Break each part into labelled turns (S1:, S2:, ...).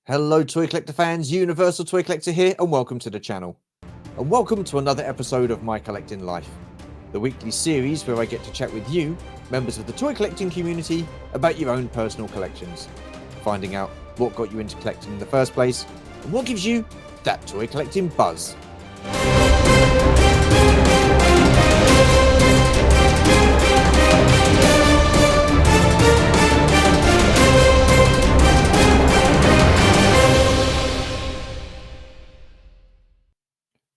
S1: Hello Toy Collector fans, Universal Toy Collector here and welcome to the channel. And welcome to another episode of My Collecting Life, the weekly series where I get to chat with you, members of the toy collecting community, about your own personal collections, finding out what got you into collecting in the first place and what gives you that toy collecting buzz.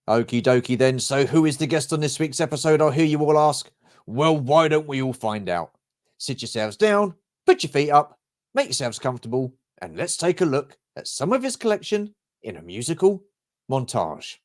S1: Okie dokie then, so who is the guest on this week's episode, I'll hear you all ask? Well, why don't we all find out? Sit yourselves down, put your feet up, make yourselves comfortable, and let's take a look at some of his collection in a musical montage.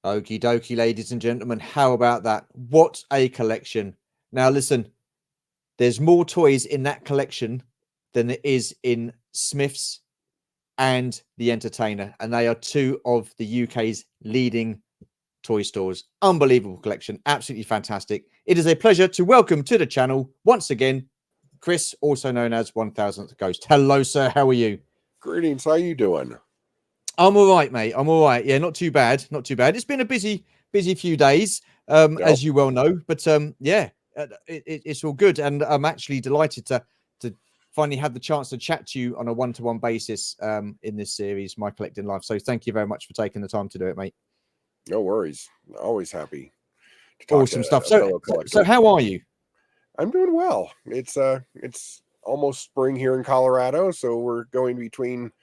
S1: Okie dokie, ladies and gentlemen, how about that? What a collection. Now listen, there's more toys in that collection than there is in Smith's and The Entertainer, and they are two of the UK's leading toy stores. Unbelievable collection, absolutely fantastic. It is a pleasure to welcome to the channel once again Chris, also known as 1000th Ghost. Hello sir, how are you?
S2: Greetings, how you doing?
S1: I'm all right, mate. I'm all right. Yeah, not too bad. Not too bad. It's been a busy few days, as you well know. But yeah, it's all good, and I'm actually delighted to finally have the chance to chat to you on a one-to-one basis in this series, My Collecting Life. So thank you very much for taking the time to do it, mate.
S2: No worries. Always happy to talk
S1: Awesome
S2: to
S1: stuff.
S2: a fellow collector.
S1: So how are you?
S2: I'm doing well. It's almost spring here in Colorado, so we're going between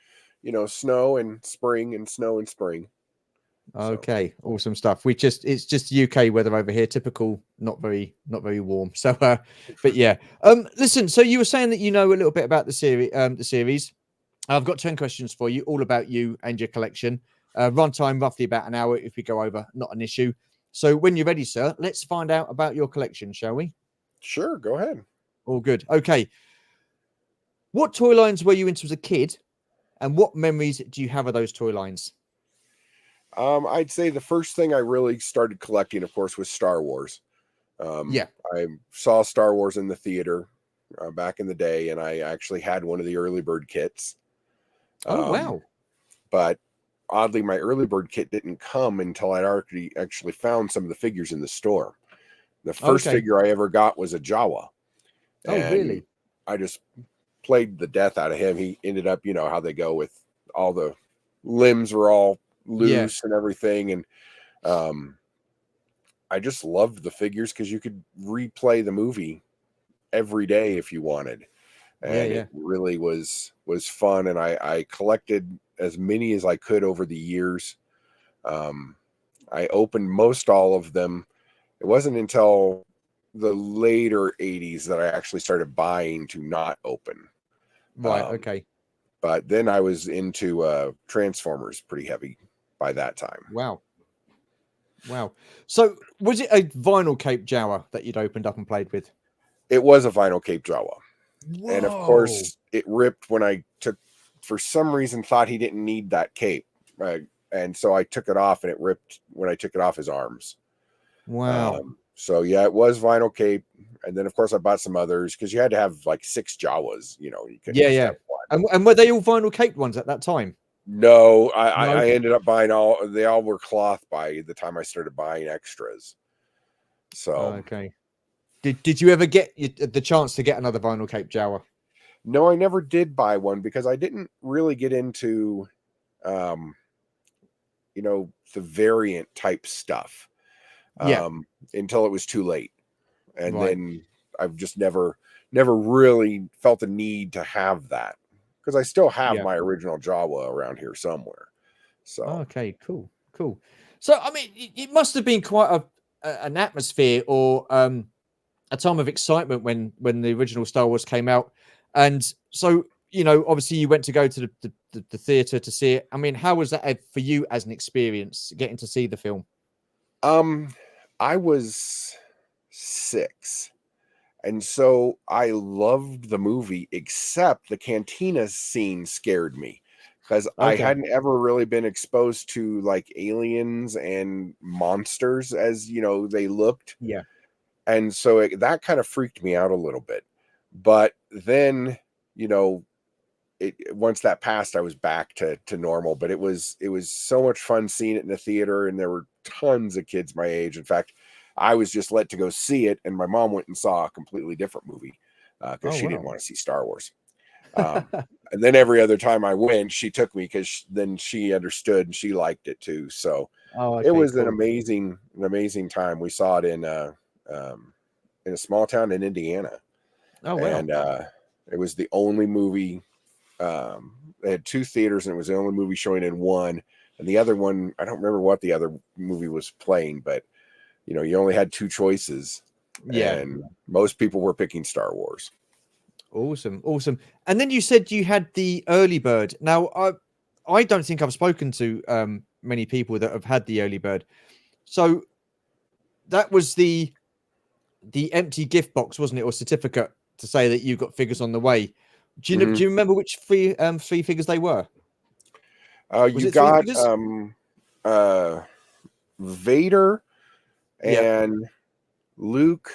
S2: snow and spring and snow and spring.
S1: Okay, so awesome stuff. It's just UK weather over here, typical, not very warm. So but yeah. Listen, so you were saying that you know a little bit about the series. I've got 10 questions for you, all about you and your collection. Runtime roughly about an hour. If we go over, not an issue. So when you're ready, sir, let's find out about your collection, shall we?
S2: Sure, go ahead.
S1: All good. Okay. What toy lines were you into as a kid, and what memories do you have of those toy lines?
S2: I'd say the first thing I really started collecting, of course, was Star Wars.
S1: Yeah.
S2: I saw Star Wars in the theater back in the day, and I actually had one of the early bird kits.
S1: Oh,
S2: Um,
S1: wow.
S2: but oddly, my early bird kit didn't come until I'd already actually found some of the figures in the store. The first
S1: Okay.
S2: figure I ever got was a Jawa,
S1: Oh,
S2: and
S1: really?
S2: I just played the death out of him. He ended up, you know, how they go with all the limbs were all
S1: Yeah.
S2: loose and everything. And um, I just loved the figures because you could replay the movie every day if you wanted.
S1: Yeah.
S2: And
S1: Yeah.
S2: it really was fun. And I collected as many as I could over the years. Um, I opened most all of them. It wasn't until the later 80s that I actually started buying to not open.
S1: Right.
S2: Um,
S1: Okay.
S2: but then I was into Transformers pretty heavy by that time.
S1: Wow. Wow. So, was it a vinyl cape Jawa that you'd opened up and played with?
S2: It was a vinyl cape Jawa. And of
S1: Whoa.
S2: course, it ripped when I took, for some reason, thought he didn't need that cape. And so I took it off and it ripped when I took it off his arms.
S1: Wow.
S2: So yeah, it was vinyl cape. And then, of course, I bought some others because you had to have like 6 Jawas. You know, you couldn't
S1: Yeah.
S2: just
S1: Yeah.
S2: have one.
S1: And were they all vinyl caped ones at that time?
S2: No,
S1: No.
S2: I
S1: Okay.
S2: ended up buying all, they all were cloth by the time I started buying extras. So
S1: Okay. Did you ever get the chance to get another vinyl cape Jawa?
S2: no, I never did buy one because I didn't really get into, um, you know, the variant type stuff
S1: Yeah.
S2: until it was too late. And
S1: Right.
S2: then I've just never really felt the need to have that because I still have
S1: Yeah.
S2: my original Jawa around here somewhere. So
S1: Okay. Cool. Cool. So, I mean, it must have been quite an atmosphere or a time of excitement when the original Star Wars came out. And so, obviously you went to go to the theater to see it. I mean, how was that for you as an experience getting to see the film?
S2: um I was 6. And so I loved the movie, except the cantina scene scared me because I
S1: Okay.
S2: hadn't ever really been exposed to like aliens and monsters as you know they looked.
S1: Yeah.
S2: And so that kind of freaked me out a little bit. But then, you know, once that passed, I was back to normal. But it was so much fun seeing it in the theater, and there were tons of kids my age. In fact, I was just let to go see it, and my mom went and saw a completely different movie because
S1: Oh
S2: she didn't
S1: wow.
S2: want to see Star Wars. Um, and then every other time I went, she took me because then she understood and she liked it too. So
S1: Oh,
S2: it
S1: okay,
S2: was
S1: cool.
S2: an amazing time. We saw it um, in a small town in Indiana,
S1: Oh wow.
S2: and it was the only movie. They had 2 theaters, and it was the only movie showing in one. And the other one, I don't remember what the other movie was playing, but you know, you only had 2 choices,
S1: Yeah.
S2: and most people were picking Star Wars.
S1: Awesome. Awesome. And then you said you had the early bird. Now, I don't think I've spoken to many people that have had the early bird. So that was the empty gift box, wasn't it, or certificate to say that you got figures on the way. Do you know?
S2: Hmm.
S1: Do you remember which three figures they were? Was
S2: You
S1: it three
S2: got
S1: figures?
S2: uh, Vader
S1: Yeah.
S2: and Luke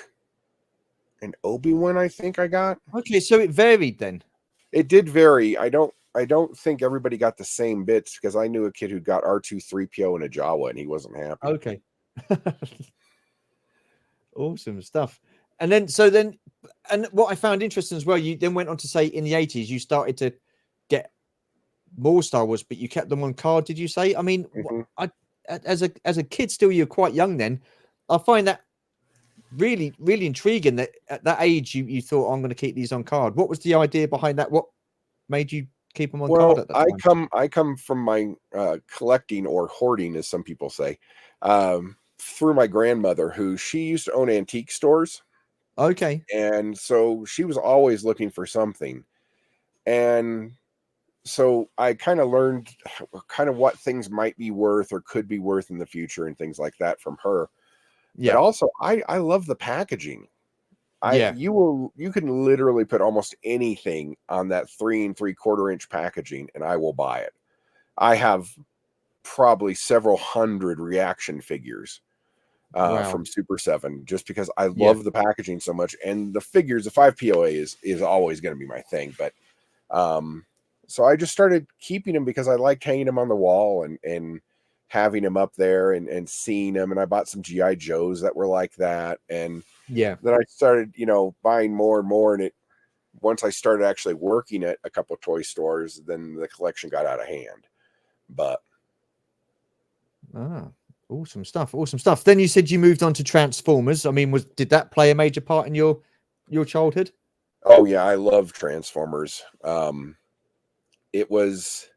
S2: and Obi-Wan. I think I got.
S1: Okay, so it varied then.
S2: It did vary. I don't think everybody got the same bits because I knew a kid who got R2-3PO and a Jawa, and he wasn't happy.
S1: Okay. Awesome stuff. And and what I found interesting as well, you then went on to say in the 80s you started to get more Star Wars, but you kept them on card. Did you say? I mean,
S2: Hmm.
S1: as a kid, still you're quite young then. I find that really really intriguing that at that age you thought I'm going to keep these on card. What was the idea behind that? What made you keep them on card
S2: Well,
S1: at that
S2: I
S1: time?
S2: come I come from my collecting or hoarding, as some people say, through my grandmother, who she used to own antique stores,
S1: Okay.
S2: and so she was always looking for something. And so I kind of learned kind of what things might be worth or could be worth in the future and things like that from her. But
S1: Yeah.
S2: also, I love the packaging.
S1: Yeah.
S2: You can literally put almost anything on that 3 3/4 inch packaging and I will buy it. I have probably several hundred reaction figures
S1: Wow.
S2: from Super 7 just because I
S1: Yeah.
S2: love the packaging so much, and the figures, the 5 POA is always going to be my thing. But so I just started keeping them because I liked hanging them on the wall and having them up there and seeing them. And I bought some GI Joes that were like that, and
S1: Yeah.
S2: then I started, buying more and more. And once I started actually working at a couple of toy stores, then the collection got out of hand. But
S1: Ah, awesome stuff. Awesome stuff. Then you said you moved on to Transformers. I mean, did that play a major part in your childhood?
S2: oh yeah, I love Transformers. It was,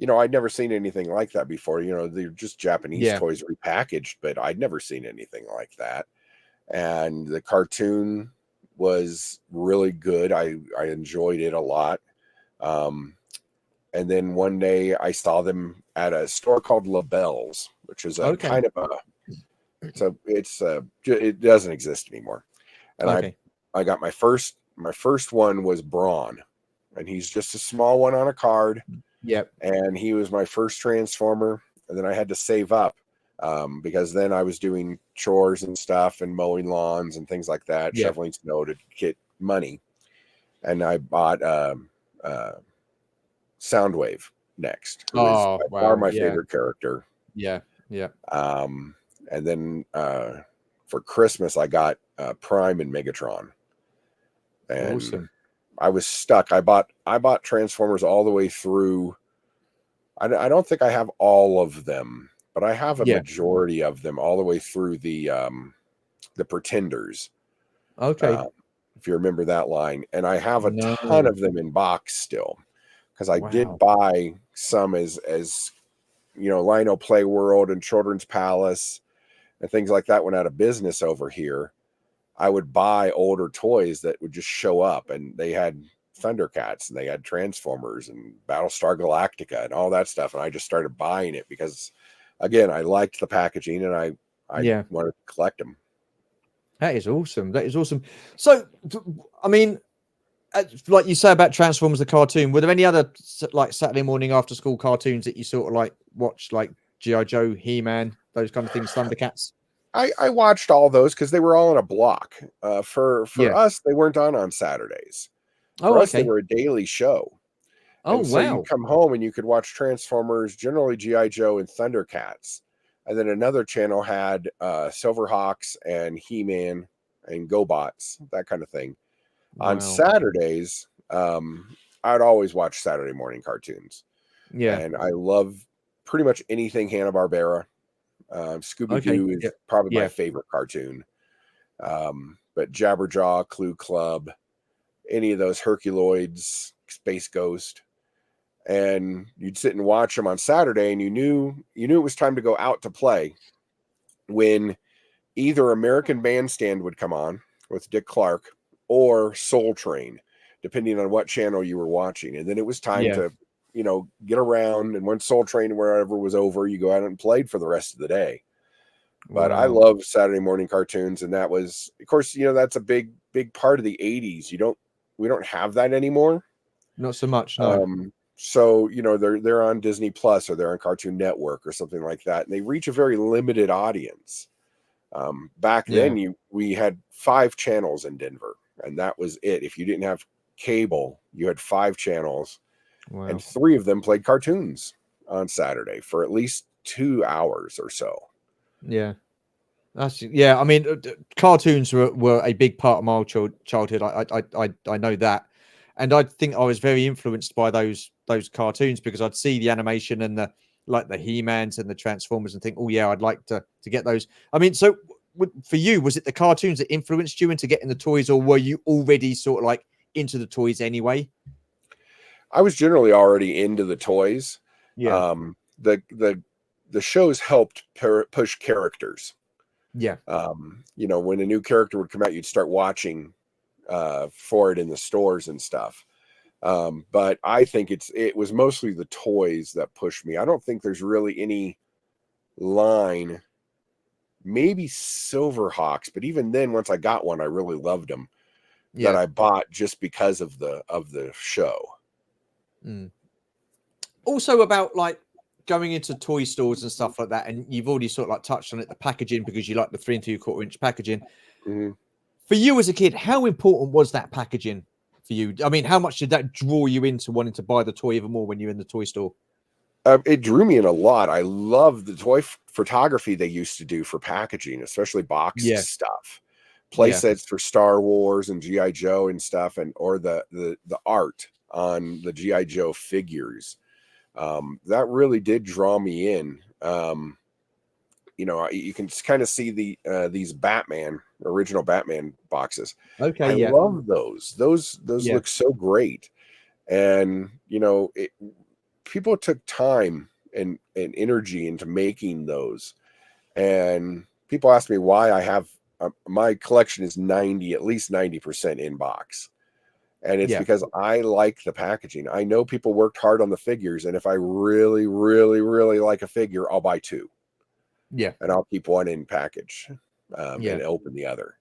S2: I'd never seen anything like that before. They're just Japanese
S1: Yeah.
S2: toys repackaged, but I'd never seen anything like that. And the cartoon was really good. I enjoyed it a lot. Um, and then one day I saw them at a store called LaBelle's, which is a
S1: Okay.
S2: kind of it doesn't exist anymore. And
S1: Okay.
S2: I got my first one was Brawn, and he's just a small one on a card.
S1: Yep.
S2: And he was my first Transformer. And then I had to save up because then I was doing chores and stuff and mowing lawns and things like that,
S1: Yeah.
S2: shoveling snow to get money. And I bought Soundwave next, who is
S1: Oh,
S2: by far
S1: wow.
S2: my
S1: Yeah.
S2: favorite character.
S1: Yeah. Yeah.
S2: And then for Christmas, I got Prime and Megatron. And
S1: Awesome.
S2: I was stuck. I bought Transformers all the way through. I don't think I have all of them, but I have a
S1: Yeah.
S2: majority of them all the way through the Pretenders.
S1: Okay.
S2: If you remember that line, and I have a
S1: No.
S2: ton of them in box still because I did
S1: Wow.
S2: buy some as Lino Play World and Children's Palace and things like that went out of business over here. I would buy older toys that would just show up, and they had Thundercats and they had Transformers and Battlestar Galactica and all that stuff. And I just started buying it because, again, I liked the packaging and I
S1: Yeah.
S2: wanted to collect them.
S1: That is awesome. That is awesome. So, I mean, like you say about Transformers the cartoon, were there any other like Saturday morning after school cartoons that you sort of like watched, like GI Joe, He-Man, those kind of things, Thundercats?
S2: I watched all those because they were all in a block. For
S1: Yeah.
S2: us, they weren't on Saturdays. For
S1: Oh,
S2: us, they
S1: okay.
S2: were a daily show.
S1: Oh,
S2: And so you'd
S1: wow.
S2: come home and you could watch Transformers, generally GI Joe and Thundercats. And then another channel had Silverhawks and He-Man and GoBots, that kind of thing. On
S1: Wow.
S2: Saturdays, I'd always watch Saturday morning cartoons.
S1: Yeah.
S2: And I love pretty much anything Hanna-Barbera.
S1: Okay.
S2: Scooby-Doo
S1: Yeah.
S2: is probably my
S1: Yeah.
S2: favorite cartoon. But Jabberjaw, Clue Club, any of those Herculoids, Space Ghost, and you'd sit and watch them on Saturday, and you knew it was time to go out to play when either American Bandstand would come on with Dick Clark or Soul Train, depending on what channel you were watching. And then it was time
S1: Yeah.
S2: to, get around. And when Soul Train or wherever was over, you go out and played for the rest of the day. But I
S1: Wow.
S2: love Saturday morning cartoons, and that was, of course, that's a big, big part of the '80s. We don't have that anymore.
S1: Not so much. No.
S2: So they're on Disney Plus or they're on Cartoon Network or something like that, and they reach a very limited audience. Back
S1: Yeah.
S2: then, we had 5 channels in Denver, and that was it. If you didn't have cable, you had 5 channels, and
S1: Wow.
S2: 3 of them played cartoons on Saturday for at least 2 hours or so.
S1: Yeah. Yeah. I mean, cartoons were a big part of my childhood. I know that, and I think I was very influenced by those cartoons because I'd see the animation and the He-Mans and the Transformers and think, oh yeah, I'd like to get those. I mean, so for you, was it the cartoons that influenced you into getting the toys, or were you already sort of like into the toys anyway?
S2: I was generally already into the toys.
S1: Yeah.
S2: The shows helped push characters.
S1: Yeah.
S2: When a new character would come out, you'd start watching for it in the stores and stuff. But I think it was mostly the toys that pushed me. I don't think there's really any line maybe Silverhawks, but even then, once I got one, I really loved them. That
S1: Yeah.
S2: I bought just because of the show.
S1: Mm. Also about like going into toy stores and stuff like that, and you've already sort of like touched on it, the packaging, because you like the 3 3/4 inch packaging.
S2: Mhm.
S1: For you as a kid, how important was that packaging for you? I mean, how much did that draw you into wanting to buy the toy even more when you're in the toy store?
S2: It drew me in a lot. I love the toy photography they used to do for packaging, especially boxed
S1: Yeah.
S2: stuff, play
S1: Yeah.
S2: sets for Star Wars and GI Joe and stuff, and or the art on the GI Joe figures. That really did draw me in. You know, you can kind of see these original Batman boxes.
S1: Okay.
S2: I
S1: Yeah.
S2: love those. Those
S1: Yeah.
S2: look so great, and you know, people took time and energy into making those. And people ask me why I have my collection is at least 90% in box. And it's
S1: Yeah.
S2: because I like the packaging. I know people worked hard on the figures, and if I really, really, really like a figure, I'll buy two,
S1: Yeah.
S2: and I'll keep one in package,
S1: Yeah.
S2: and open the other.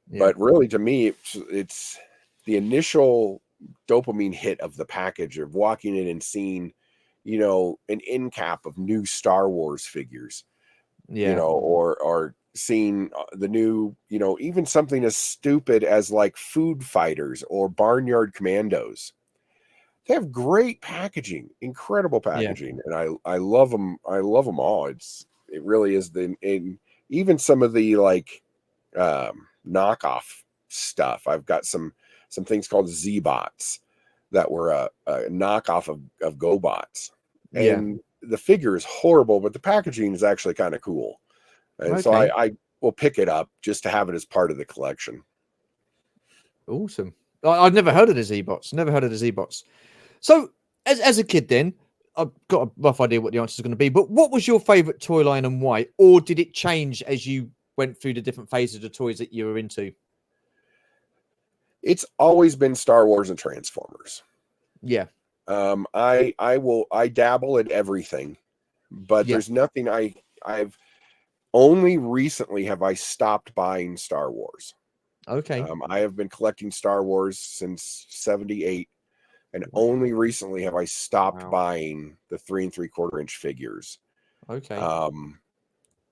S1: Yeah.
S2: But really, to me, it's the initial dopamine hit of the package of walking in and seeing, you know, an end cap of new Star Wars figures, you
S1: Yeah.
S2: know, or seeing the new, you know, even something as stupid as like Food Fighters or Barnyard Commandos. They have great packaging, incredible
S1: Yeah.
S2: packaging, and I love them. I love them all. It really is and even some of the like knockoff stuff. I've got some things called Z-Bots that were a knockoff of GoBots,
S1: Yeah.
S2: and the figure is horrible, but the packaging is actually kind of cool, and so
S1: Okay.
S2: I will pick it up just to have it as part of the collection.
S1: Awesome. I've never heard of the Z-Bots. Never heard of the Z-Bots. So, as a kid, then I've got a rough idea what the answer is going to be. But what was your favorite toy line and why? Or did it change as you went through the different phases of toys that you were into?
S2: It's always been Star Wars and Transformers.
S1: Yeah.
S2: I dabble in everything, but
S1: Yeah.
S2: there's nothing I've only recently have I stopped buying Star Wars.
S1: Okay.
S2: I have been collecting Star Wars since '78, and
S1: Wow.
S2: only recently have I stopped
S1: Wow.
S2: buying the 3 3/4 inch figures.
S1: Okay.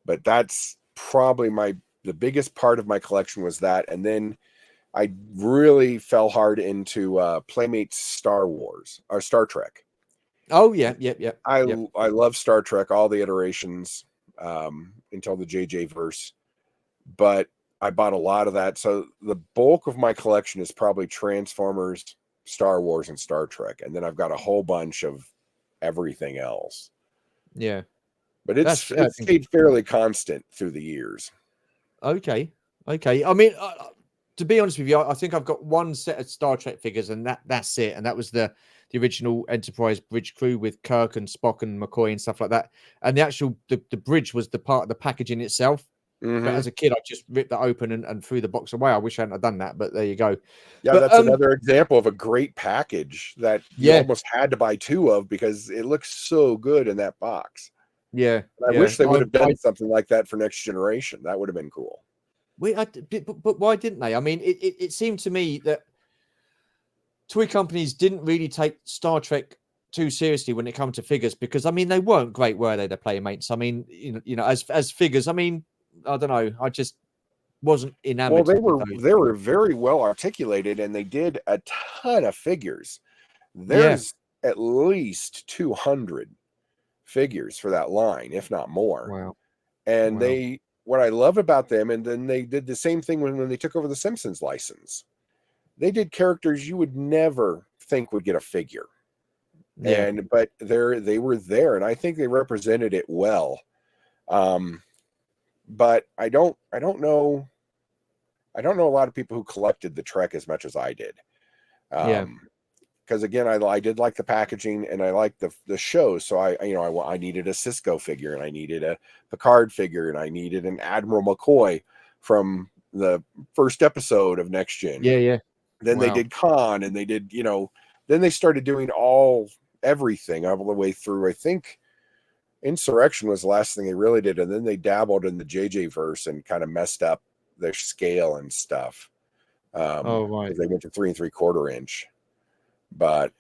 S2: But that's probably the biggest part of my collection was that, and then I really fell hard into Playmates Star Wars or Star Trek.
S1: Oh yeah. Yep. Yep.
S2: I
S1: Yep.
S2: I love Star Trek, all the iterations until the JJ verse, but I bought a lot of that. So the bulk of my collection is probably Transformers, Star Wars, and Star Trek, and then I've got a whole bunch of everything else.
S1: Yeah.
S2: But
S1: That's fair. I
S2: it's
S1: think.
S2: stayed fairly constant through the years.
S1: Okay. Okay. I mean, to be honest with you, I think I've got one set of Star Trek figures, and that's it. And that was the original Enterprise bridge crew with Kirk and Spock and McCoy and stuff like that. And the actual the bridge was the part of the packaging itself. But
S2: Hmm.
S1: as a kid, I just ripped that open and threw the box away. I wish I hadn't have done that, but there you go.
S2: Yeah,
S1: But
S2: that's another example of a great package that you
S1: yeah,
S2: almost had to buy two of because it looks so good in that box.
S1: yeah,
S2: And I
S1: yeah.
S2: wish they would have done something like that for Next Generation. That would have been cool.
S1: But why didn't they? I mean, it seemed to me that toy companies didn't really take Star Trek too seriously when it comes to figures, because I mean they weren't great, were they? The Playmates. I mean, as figures. I mean, I don't know. I just wasn't
S2: Well,
S1: enamored with those.
S2: they were very well articulated, and they did a ton of figures.
S1: Yeah.
S2: There's at least 200 figures for that line, if not more.
S1: Wow.
S2: And
S1: Wow.
S2: what I love about them, and then they did the same thing when they took over the Simpsons license. They did characters you would never think would get a figure.
S1: Yeah.
S2: But they were there, and I think they represented it well. But I don't know a lot of people who collected the Trek as much as I did.
S1: Yeah.
S2: Because again, I did like the packaging and I liked the show. So I needed a Cisco figure, and I needed a Picard figure, and I needed an Admiral McCoy from the first episode of Next Gen.
S1: Yeah. Yeah.
S2: Then they
S1: Wow.
S2: did Khan, and they did, then they started doing everything all the way through. I think Insurrection was the last thing they really did, and then they dabbled in the JJ verse and kind of messed up their scale and stuff.
S1: Oh, right.
S2: Because they went to 3 3/4 inch. But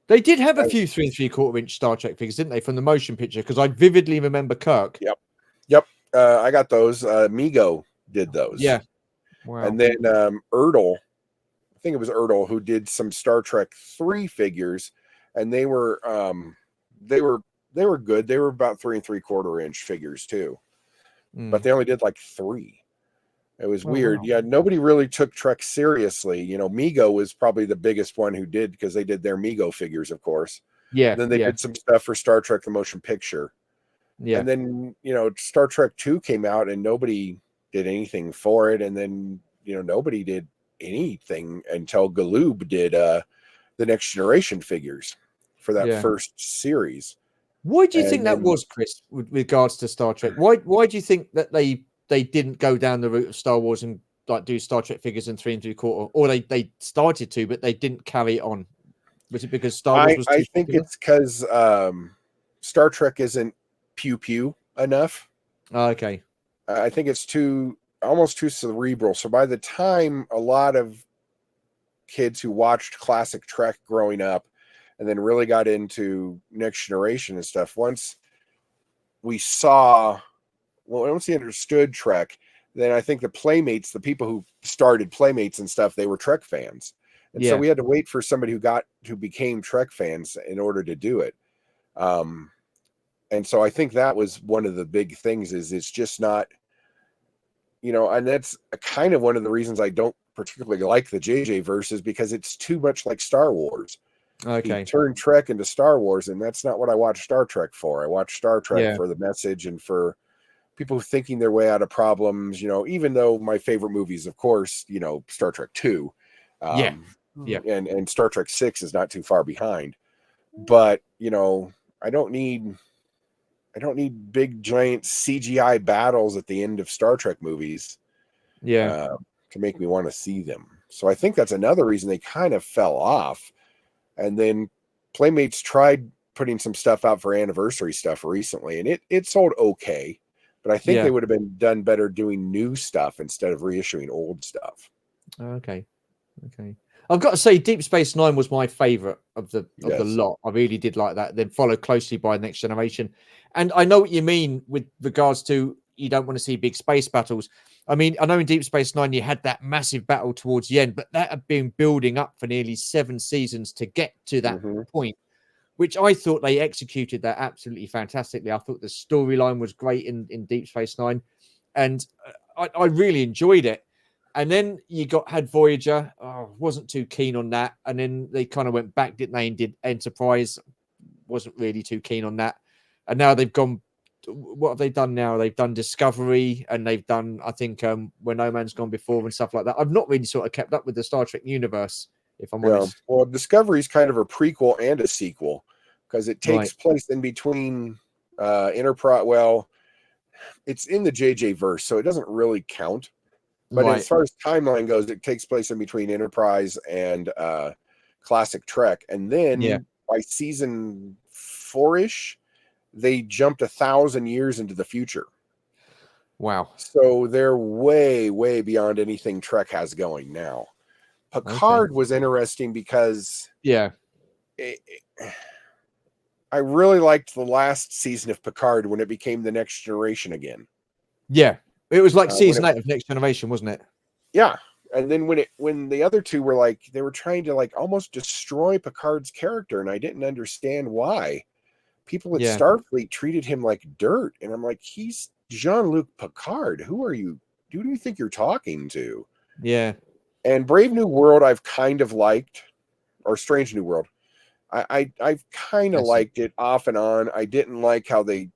S1: They did have a few 3 3/4 inch Star Trek figures, didn't they, from the motion picture? Because I vividly remember Kirk.
S2: Yep. I got those. Mego did those.
S1: Yeah. Wow.
S2: And then Ertl, I think it was Ertl, who did some Star Trek 3 figures, and they were good. They were about 3 3/4 inch figures too, but they only did like 3. It was weird.
S1: Wow.
S2: Yeah, nobody really took Trek seriously. You know, Mego was probably the biggest one who did, because they did their Mego figures, of course.
S1: Yeah.
S2: And then they did some stuff for Star Trek the Motion Picture.
S1: Yeah.
S2: And then, you know, Star Trek 2 came out and nobody did anything for it. And then, you know, nobody did anything until Galoob did the Next Generation figures for that first series.
S1: Why do you think that was, Chris, with regards to Star Trek? Why do you think that they didn't go down the route of Star Wars and like do Star Trek figures in 3 3/4, or they started to, but they didn't carry it on? Was it because Star Wars was
S2: I think it's because Star Trek isn't pew pew enough.
S1: Okay.
S2: I think it's almost too cerebral. So by the time a lot of kids who watched classic Trek growing up and then really got into Next Generation and stuff, once we understood Trek, then I think the Playmates, the people who started Playmates and stuff, they were Trek fans. And so we had to wait for somebody who became Trek fans in order to do it. And so I think that was one of the big things, is it's just not, you know, and that's kind of one of the reasons I don't particularly like the JJ verses, because it's too much like Star Wars.
S1: Okay.
S2: He turned Trek into Star Wars, and that's not what I watch Star Trek for. I watch Star Trek for the message and for people thinking their way out of problems, you know, even though my favorite movies, of course, you know, Star Trek 2. And Star Trek 6 is not too far behind. But, you know, I don't need big giant CGI battles at the end of Star Trek movies to make me want to see them. So I think that's another reason they kind of fell off. And then Playmates tried putting some stuff out for anniversary stuff recently, and it sold okay. But I think they would have been done better doing new stuff instead of reissuing old stuff.
S1: Okay. I've got to say, Deep Space Nine was my favorite of the lot. I really did like that. Then followed closely by Next Generation. And I know what you mean with regards to you don't want to see big space battles. I mean, I know in Deep Space Nine you had that massive battle towards the end, but that had been building up for nearly 7 seasons to get to that point, which I thought they executed that absolutely fantastically. I thought the storyline was great in Deep Space Nine, and I really enjoyed it. And then you had Voyager. Wasn't too keen on that. And then they kind of went back, didn't they, and did Enterprise. Wasn't really too keen on that. And now they've gone. What have they done now? They've done Discovery, and they've done, I think, Where No Man's Gone Before and stuff like that. I've not really sort of kept up with the Star Trek universe, if I'm honest.
S2: Well, Discovery is kind of a prequel and a sequel, because it takes place in between Enterprise. Well, it's in the JJ verse, so it doesn't really count. But as far as timeline goes, it takes place in between Enterprise and Classic Trek. And then by season 4-ish, they jumped 1,000 years into the future.
S1: Wow.
S2: So they're way, way beyond anything Trek has going now. Picard was interesting because I really liked the last season of Picard when it became the Next Generation again.
S1: Yeah. It was like season 8 of Next Generation, wasn't it?
S2: Yeah. And then when the other two were like, they were trying to like almost destroy Picard's character, and I didn't understand why. People at Starfleet treated him like dirt, and I'm like, he's Jean-Luc Picard. Who are you? Who do you think you're talking to?
S1: Yeah.
S2: And Brave New World, I've kind of liked, or Strange New World. I've kind of liked it off and on. I didn't like how they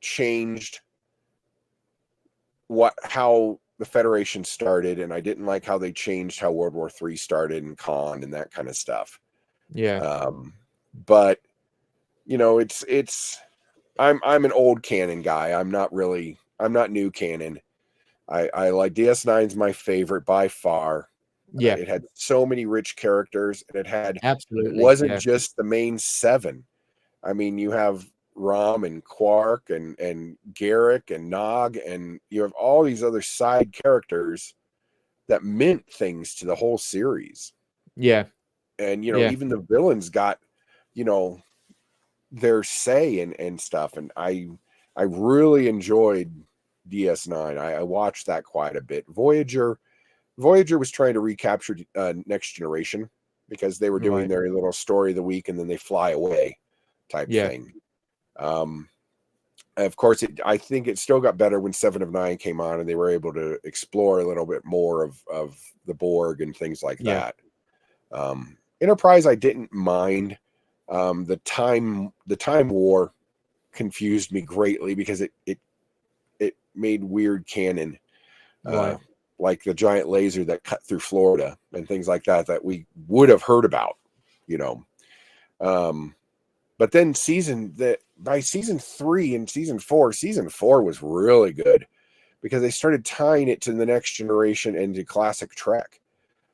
S2: changed how the Federation started, and I didn't like how they changed how World War III started and Khan and that kind of stuff.
S1: Yeah.
S2: But you know, I'm an old canon guy. I'm not new canon. I like DS9's my favorite by far.
S1: Yeah.
S2: It had so many rich characters, and it
S1: absolutely
S2: wasn't just the main 7. I mean, you have Rom and Quark and Garrick and Nog, and you have all these other side characters that meant things to the whole series.
S1: Yeah.
S2: And
S1: Yeah.
S2: even the villains got, their say and stuff. And I really enjoyed DS9. I watched that quite a bit. Voyager was trying to recapture Next Generation, because they were doing
S1: Right.
S2: their little story of the week and then they fly away type
S1: Yeah.
S2: thing. Of course, I think it still got better when 7 of 9 came on and they were able to explore a little bit more of the Borg and things like
S1: Yeah.
S2: that. Enterprise, I didn't mind. The time war confused me greatly, because it made weird canon,
S1: Right.
S2: like the giant laser that cut through Florida and things like that we would have heard about, but then by season 3 and season 4 was really good, because they started tying it to the Next Generation and to classic Trek.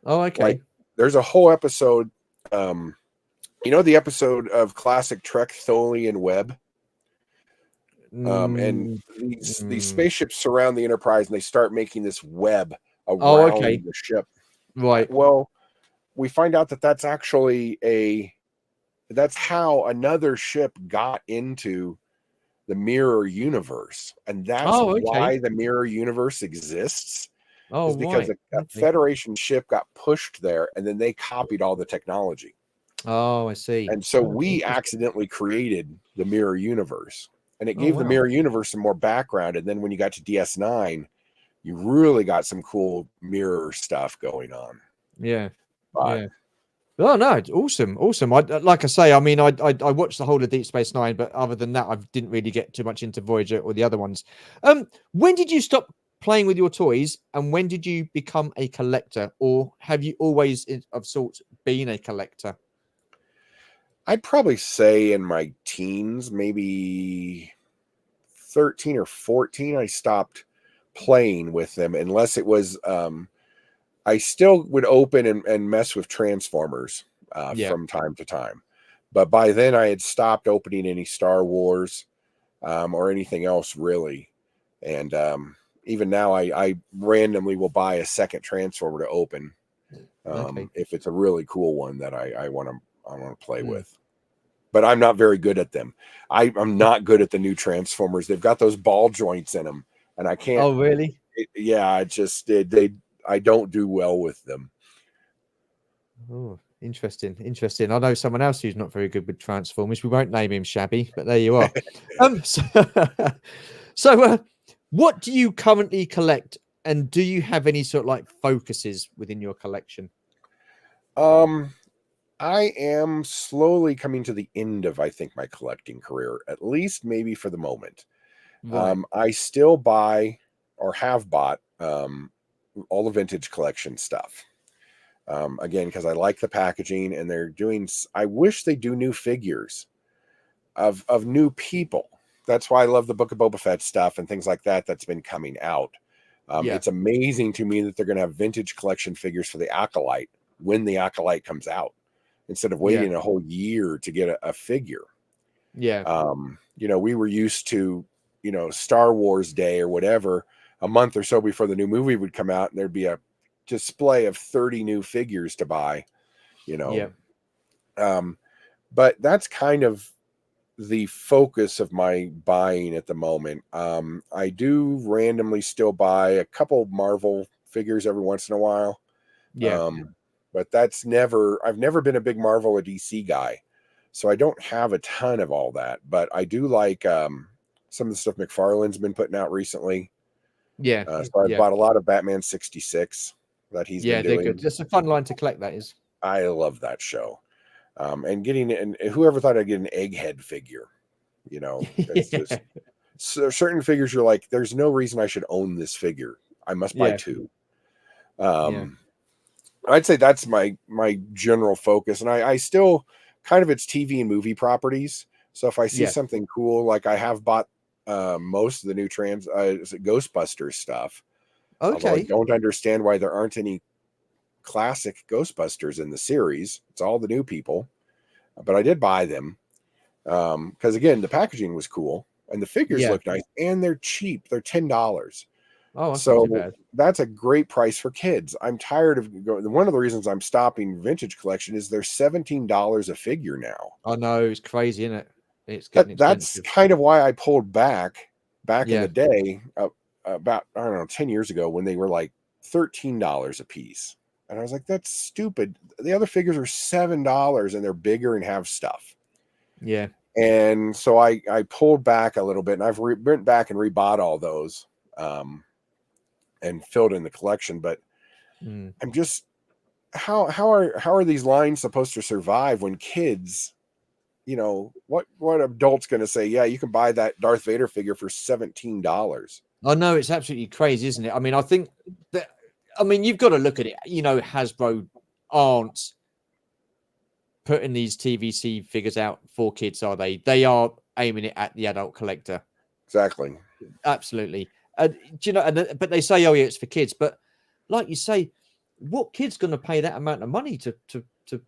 S1: Oh, okay.
S2: Like, there's a whole episode, the episode of classic Trek, Tholian Web. And these spaceships surround the Enterprise and they start making this web around the ship.
S1: Right.
S2: Well, we find out that that's actually that's how another ship got into the mirror universe. And that's why the mirror universe exists.
S1: Oh,
S2: is because a Federation ship got pushed there and then they copied all the technology.
S1: Oh, I see.
S2: And so we accidentally created the mirror universe, and it gave the mirror universe some more background. And then when you got to DS9, you really got some cool mirror stuff going on.
S1: Yeah.
S2: But,
S1: yeah. Oh no, it's awesome. Like I say, I mean, I watched the whole of Deep Space Nine, but other than that, I didn't really get too much into Voyager or the other ones. When did you stop playing with your toys, and when did you become a collector, or have you always of sorts been a collector?
S2: I'd probably say in my teens, maybe 13 or 14, I stopped playing with them, unless it was I still would open and mess with Transformers from time to time. But by then I had stopped opening any Star Wars or anything else really. And even now I randomly will buy a second Transformer to open if it's a really cool one that I want to play with. But I'm not very good at them. I'm not good at the new Transformers. They've got those ball joints in them, and I can't.
S1: Oh, really?
S2: I don't do well with them.
S1: Oh, interesting. I know someone else who's not very good with Transformers. We won't name him Shabby, but there you are. So what do you currently collect, and do you have any sort of like focuses within your collection?
S2: I am slowly coming to the end of, I think, my collecting career, at least maybe for the moment.
S1: Right.
S2: I still buy or have bought all the vintage collection stuff. Again, because I like the packaging, and I wish they do new figures of new people. That's why I love the Book of Boba Fett stuff and things like that that's been coming out. It's amazing to me that they're going to have vintage collection figures for the Acolyte when the Acolyte comes out, instead of waiting a whole year to get a figure.
S1: Yeah.
S2: We were used to, Star Wars Day or whatever, a month or so before the new movie would come out, and there'd be a display of 30 new figures to buy, but that's kind of the focus of my buying at the moment. I do randomly still buy a couple Marvel figures every once in a while. But I've never been a big Marvel or DC guy, so I don't have a ton of all that, but I do like some of the stuff McFarlane's been putting out recently. So I've bought a lot of Batman 66 that he's been doing.
S1: They're good. It's a fun line to collect, that is.
S2: I love that show. And whoever thought I'd get an Egghead figure, it's just certain figures you're like, there's no reason I should own this figure. I must buy two. I'd say that's my general focus. And I still kind of, it's TV and movie properties. So if I see something cool, like I have bought most of the new Ghostbusters stuff. Although I don't understand why there aren't any classic Ghostbusters in the series. It's all the new people, but I did buy them. Because again, the packaging was cool and the figures
S1: Yeah.
S2: look nice and they're cheap. They're $10.
S1: Oh, that's not too
S2: So
S1: bad.
S2: that's a great price for kids. I'm tired of going. One of the reasons I'm stopping vintage collection is they're $17 a figure now.
S1: I know, it's crazy, isn't it? It's getting
S2: That's
S1: expensive.
S2: kind of why I pulled back in
S1: Yeah.
S2: the day, about, I don't know, 10 years ago, when they were like $13 a piece. And I was like, that's stupid. The other figures are $7 and they're bigger and have stuff.
S1: Yeah.
S2: And so I pulled back a little bit, and I've went back and rebought all those, and filled in the collection. But
S1: Mm.
S2: I'm just, how are these lines supposed to survive when kids, you know, what adult's going to say, yeah, you can buy that Darth Vader figure for $17?
S1: I know, it's absolutely crazy, isn't it? I mean, I think that, I mean, you've got to look at it. You know, Hasbro aren't putting these TVC figures out for kids, are they? They are aiming it at the adult collector.
S2: Exactly.
S1: Absolutely. Do you know? But they say, oh yeah, it's for kids. But like you say, what kid's going to pay that amount of money to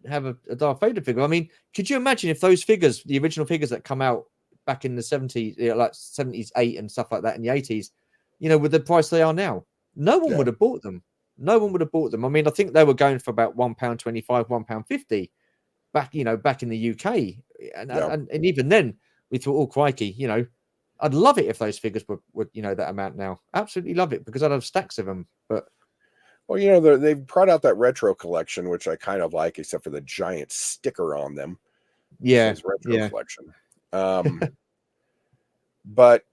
S1: have a Darth Vader figure? I mean, could you imagine if those figures, the original figures that come out back in the 70s, you know, like 70s, 8 and stuff like that in the 80s, you know, with the price they are now, no one would have bought them. No one would have bought them. I mean, I think they were going for about £1.25, £1.50 back, you know, back in the UK. And even then we thought, oh, crikey, you know, I'd love it if those figures were, you know, that amount now. Absolutely love it, because I'd have stacks of them. But
S2: well, you know, they've brought out that retro collection, which I kind of like, except for the giant sticker on them.
S1: yeah,
S2: It says retro collection. But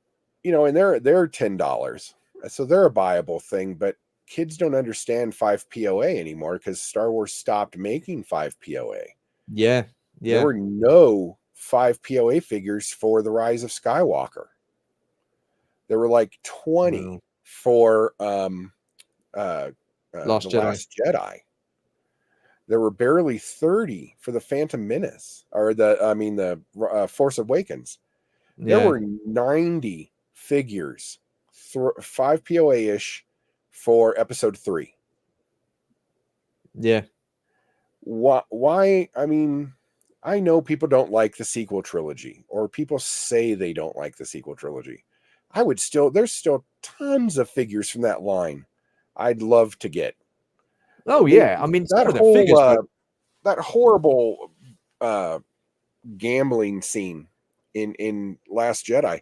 S2: you know, and they're $10, so they're a buyable thing. But kids don't understand 5 POA anymore, because Star Wars stopped making 5 POA.
S1: Yeah.
S2: There were no 5 POA figures for The Rise of Skywalker. There were like 20 for
S1: Last
S2: The
S1: Jedi.
S2: Last Jedi. There were barely 30 for the Phantom Menace, or the Force Awakens. There were 90 figures, 5 POA-ish for Episode 3.
S1: Yeah.
S2: Why? I mean, I know people don't like the sequel trilogy, or people say they don't like the sequel trilogy. There's still tons of figures from that line I'd love to get.
S1: Oh yeah, I mean,
S2: that
S1: some of the figures
S2: that horrible gambling scene in Last Jedi.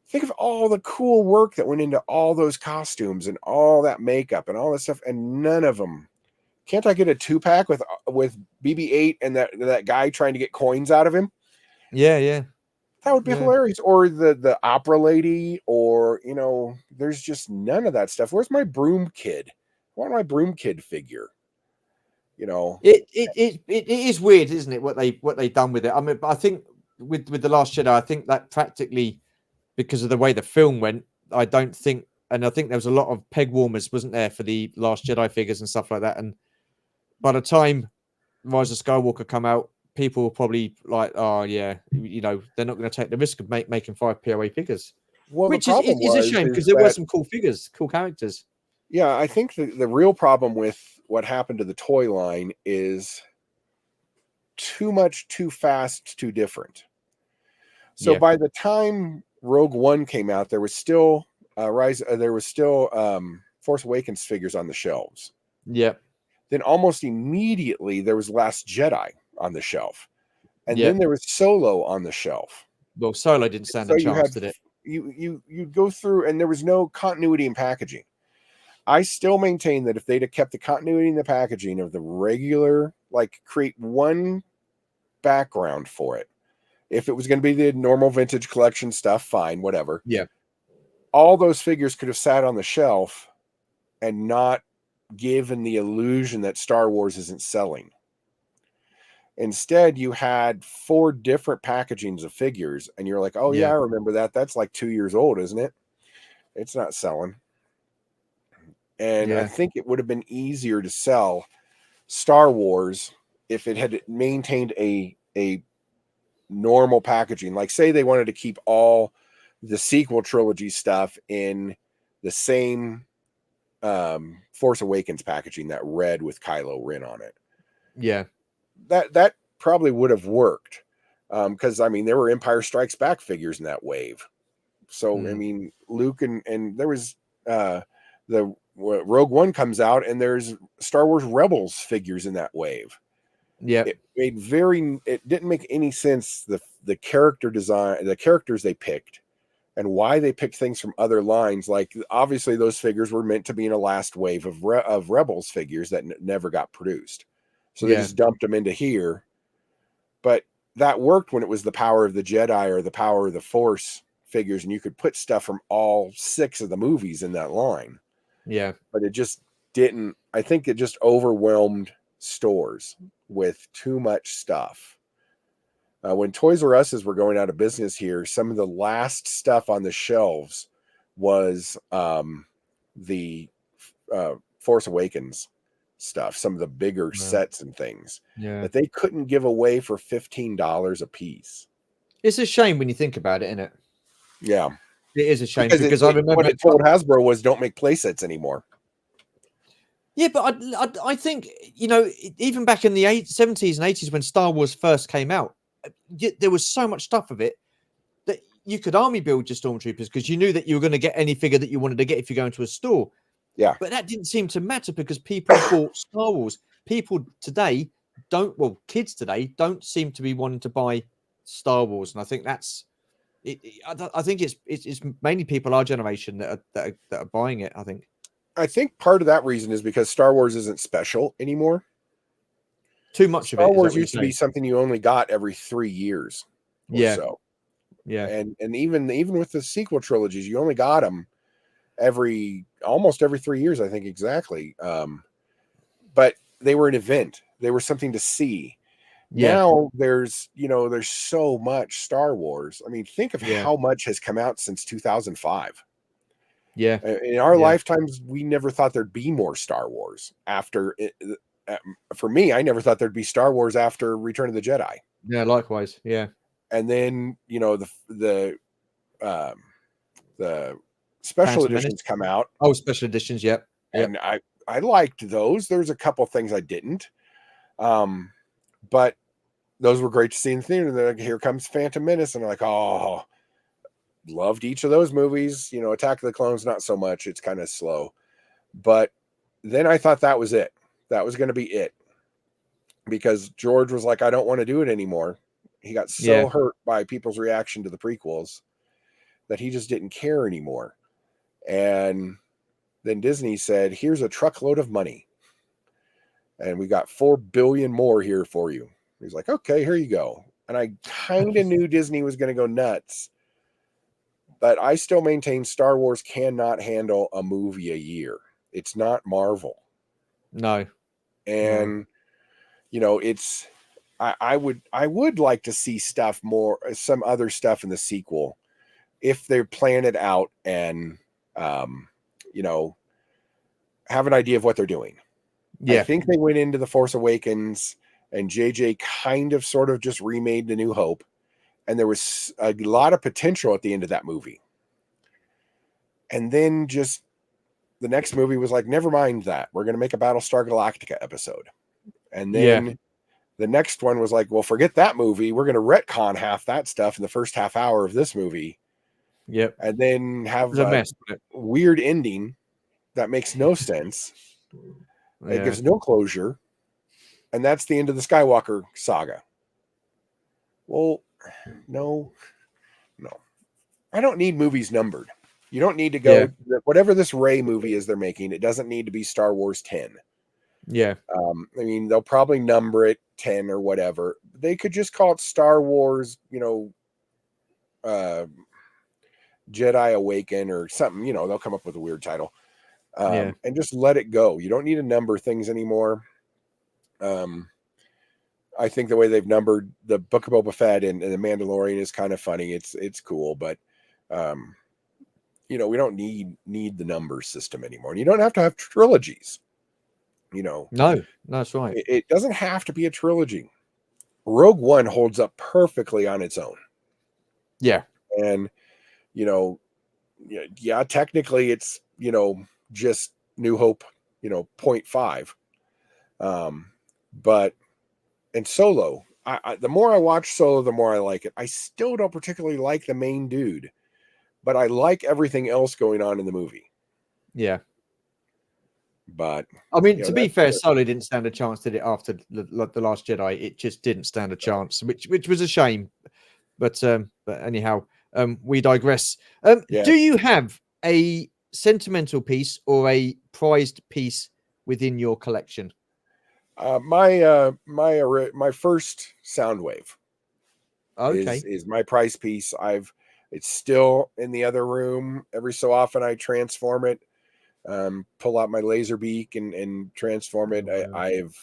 S2: Think of all the cool work that went into all those costumes and all that makeup and all that stuff, and none of them. Can't I get a 2-pack with BB-8 and that guy trying to get coins out of him?
S1: Yeah.
S2: That would be hilarious. Or the opera lady, or, you know, there's just none of that stuff. Where's my broom kid? I want my broom kid figure. You know,
S1: it is weird, isn't it? What they done with it. I mean, I think with the Last Jedi, I think that practically, because of the way the film went, I don't think, and I think there was a lot of peg warmers, wasn't there, for the Last Jedi figures and stuff like that. And by the time Rise of Skywalker come out, people were probably like, oh yeah, you know, they're not going to take the risk of making 5 POA figures.
S2: Well,
S1: which is a shame, because there were some cool figures, cool characters.
S2: Yeah, I think the real problem with what happened to the toy line is too much, too fast, too different. So by the time Rogue One came out, there was still Force Awakens figures on the shelves.
S1: Yeah.
S2: Then almost immediately there was Last Jedi on the shelf, and then there was Solo on the shelf.
S1: Well, Solo didn't stand a chance, did it?
S2: You go through, and there was no continuity in packaging. I still maintain that if they'd have kept the continuity in the packaging of the regular, like create one background for it. If it was going to be the normal vintage collection stuff, fine, whatever.
S1: Yeah.
S2: All those figures could have sat on the shelf and not given the illusion that Star Wars isn't selling. Instead, you had 4 different packagings of figures, and you're like, oh yeah, I remember that. That's like 2 years old, isn't it? It's not selling. And I think it would have been easier to sell Star Wars if it had maintained a normal packaging. Like, say they wanted to keep all the sequel trilogy stuff in the same Force Awakens packaging, that red with Kylo Ren on it.
S1: Yeah.
S2: That probably would have worked. Because I mean, there were Empire Strikes Back figures in that wave. So I
S1: Mm.
S2: mean, Luke and there was Rogue One comes out, and there's Star Wars Rebels figures in that wave.
S1: Yeah.
S2: It didn't make any sense, the character design, the characters they picked, and why they picked things from other lines. Like, obviously those figures were meant to be in a last wave of Rebels figures that never got produced, so they
S1: Yeah.
S2: just dumped them into here. But that worked when it was the Power of the Jedi or the Power of the Force figures, and you could put stuff from all 6 of the movies in that line.
S1: Yeah.
S2: But it just didn't. I think it just overwhelmed stores with too much stuff. When Toys R Us's were going out of business here, some of the last stuff on the shelves was the Force Awakens stuff, some of the bigger
S1: Yeah.
S2: sets and things
S1: Yeah.
S2: that they couldn't give away for $15 a piece.
S1: It's a shame when you think about it, isn't it?
S2: Yeah,
S1: It is a shame
S2: because
S1: because I
S2: what
S1: remember.
S2: it told Hasbro was, don't make play sets anymore.
S1: Yeah, but I think, even back in the 70s and 80s when Star Wars first came out, there was so much stuff of it that you could army build your stormtroopers because you knew that you were going to get any figure that you wanted to get if you go into a store.
S2: Yeah,
S1: But that didn't seem to matter because people bought Star Wars. People today kids today don't seem to be wanting to buy Star Wars, and I think that's it. I think it's mainly people our generation that are buying it. I think
S2: I think part of that reason is because Star Wars isn't special anymore.
S1: too much of
S2: Star
S1: it. Is that
S2: Wars
S1: what you're
S2: used to be
S1: saying?
S2: something you only got every 3 years or
S1: Yeah,
S2: so.
S1: yeah,
S2: And even with the sequel trilogies, you only got them almost every 3 years, I think, exactly. But they were an event. They were something to see.
S1: yeah,
S2: Now there's so much Star Wars. I mean, think of
S1: yeah,
S2: how much has come out since 2005.
S1: yeah,
S2: In our
S1: yeah,
S2: lifetimes, we never thought there'd be more Star Wars after it. For me, I never thought there'd be Star Wars after Return of the Jedi.
S1: yeah. Likewise, yeah.
S2: And then um, the special
S1: Phantom Menace.
S2: editions come out,
S1: Oh, special editions. Yep, yep.
S2: and I liked those. There's a couple things I didn't, but those were great to see in the theater. And then, like, here comes Phantom Menace, and I'm like, oh, loved each of those movies. Attack of the Clones, not so much. It's kind of slow. But then I thought that was it. That was going to be it, because George was like, I don't want to do it anymore. He got
S1: Yeah,
S2: so hurt by people's reaction to the prequels that he just didn't care anymore. And then Disney said, here's a truckload of money, and we got 4 billion more here for you. He's like, okay, here you go. And I kind of knew Disney was going to go nuts, but I still maintain Star Wars cannot handle a movie a year. It's not Marvel.
S1: no, no.
S2: And it's I would like to see some other stuff in the sequel if they plan it out and you know have an idea of what they're doing. I
S1: Yeah,
S2: think they went into The Force Awakens, and JJ kind of sort of just remade The New Hope, and there was a lot of potential at the end of that movie. And then just the next movie was like, never mind that. We're going to make a Battlestar Galactica episode. And
S1: yeah,
S2: then the next one was like, well, forget that movie. We're going to retcon half that stuff in the first half hour of this movie,
S1: yep.
S2: and then
S1: It
S2: have
S1: was a
S2: a
S1: mess. Wasn't
S2: weird ending that makes no sense.
S1: it?
S2: It
S1: Yeah,
S2: gives no closure. And that's the end of the Skywalker saga. Well, no. I don't need movies numbered. You don't need to
S1: yeah,
S2: go, whatever this Rey movie is they're making, it doesn't need to be Star Wars 10.
S1: yeah,
S2: I mean, they'll probably number it 10 or whatever. They could just call it Star Wars, uh, Jedi Awaken or something. They'll come up with a weird title,
S1: yeah,
S2: and just let it go. You don't need to number things anymore. I think the way they've numbered the Book of Boba Fett and the Mandalorian is kind of funny. It's cool, but we don't need the number system anymore. And you don't have to have trilogies.
S1: no, no, that's right.
S2: It doesn't have to be a trilogy. Rogue One holds up perfectly on its own.
S1: Yeah,
S2: And, yeah, technically it's, just New Hope, 0.5. But, and Solo, the more I watch Solo, the more I like it. I still don't particularly like the main dude, but I like everything else going on in the movie.
S1: Yeah.
S2: But
S1: I mean,
S2: you know,
S1: to be fair, Solo didn't stand a chance, did it? After the Last Jedi, it just didn't stand a chance, which was a shame. But anyhow, we digress.
S2: yeah.
S1: Do you have a sentimental piece or a prized piece within your collection?
S2: My first Soundwave
S1: Okay.
S2: is my prize piece. It's still in the other room. Every so often I transform it, pull out my laser beak and transform it.
S1: Oh, wow.
S2: I've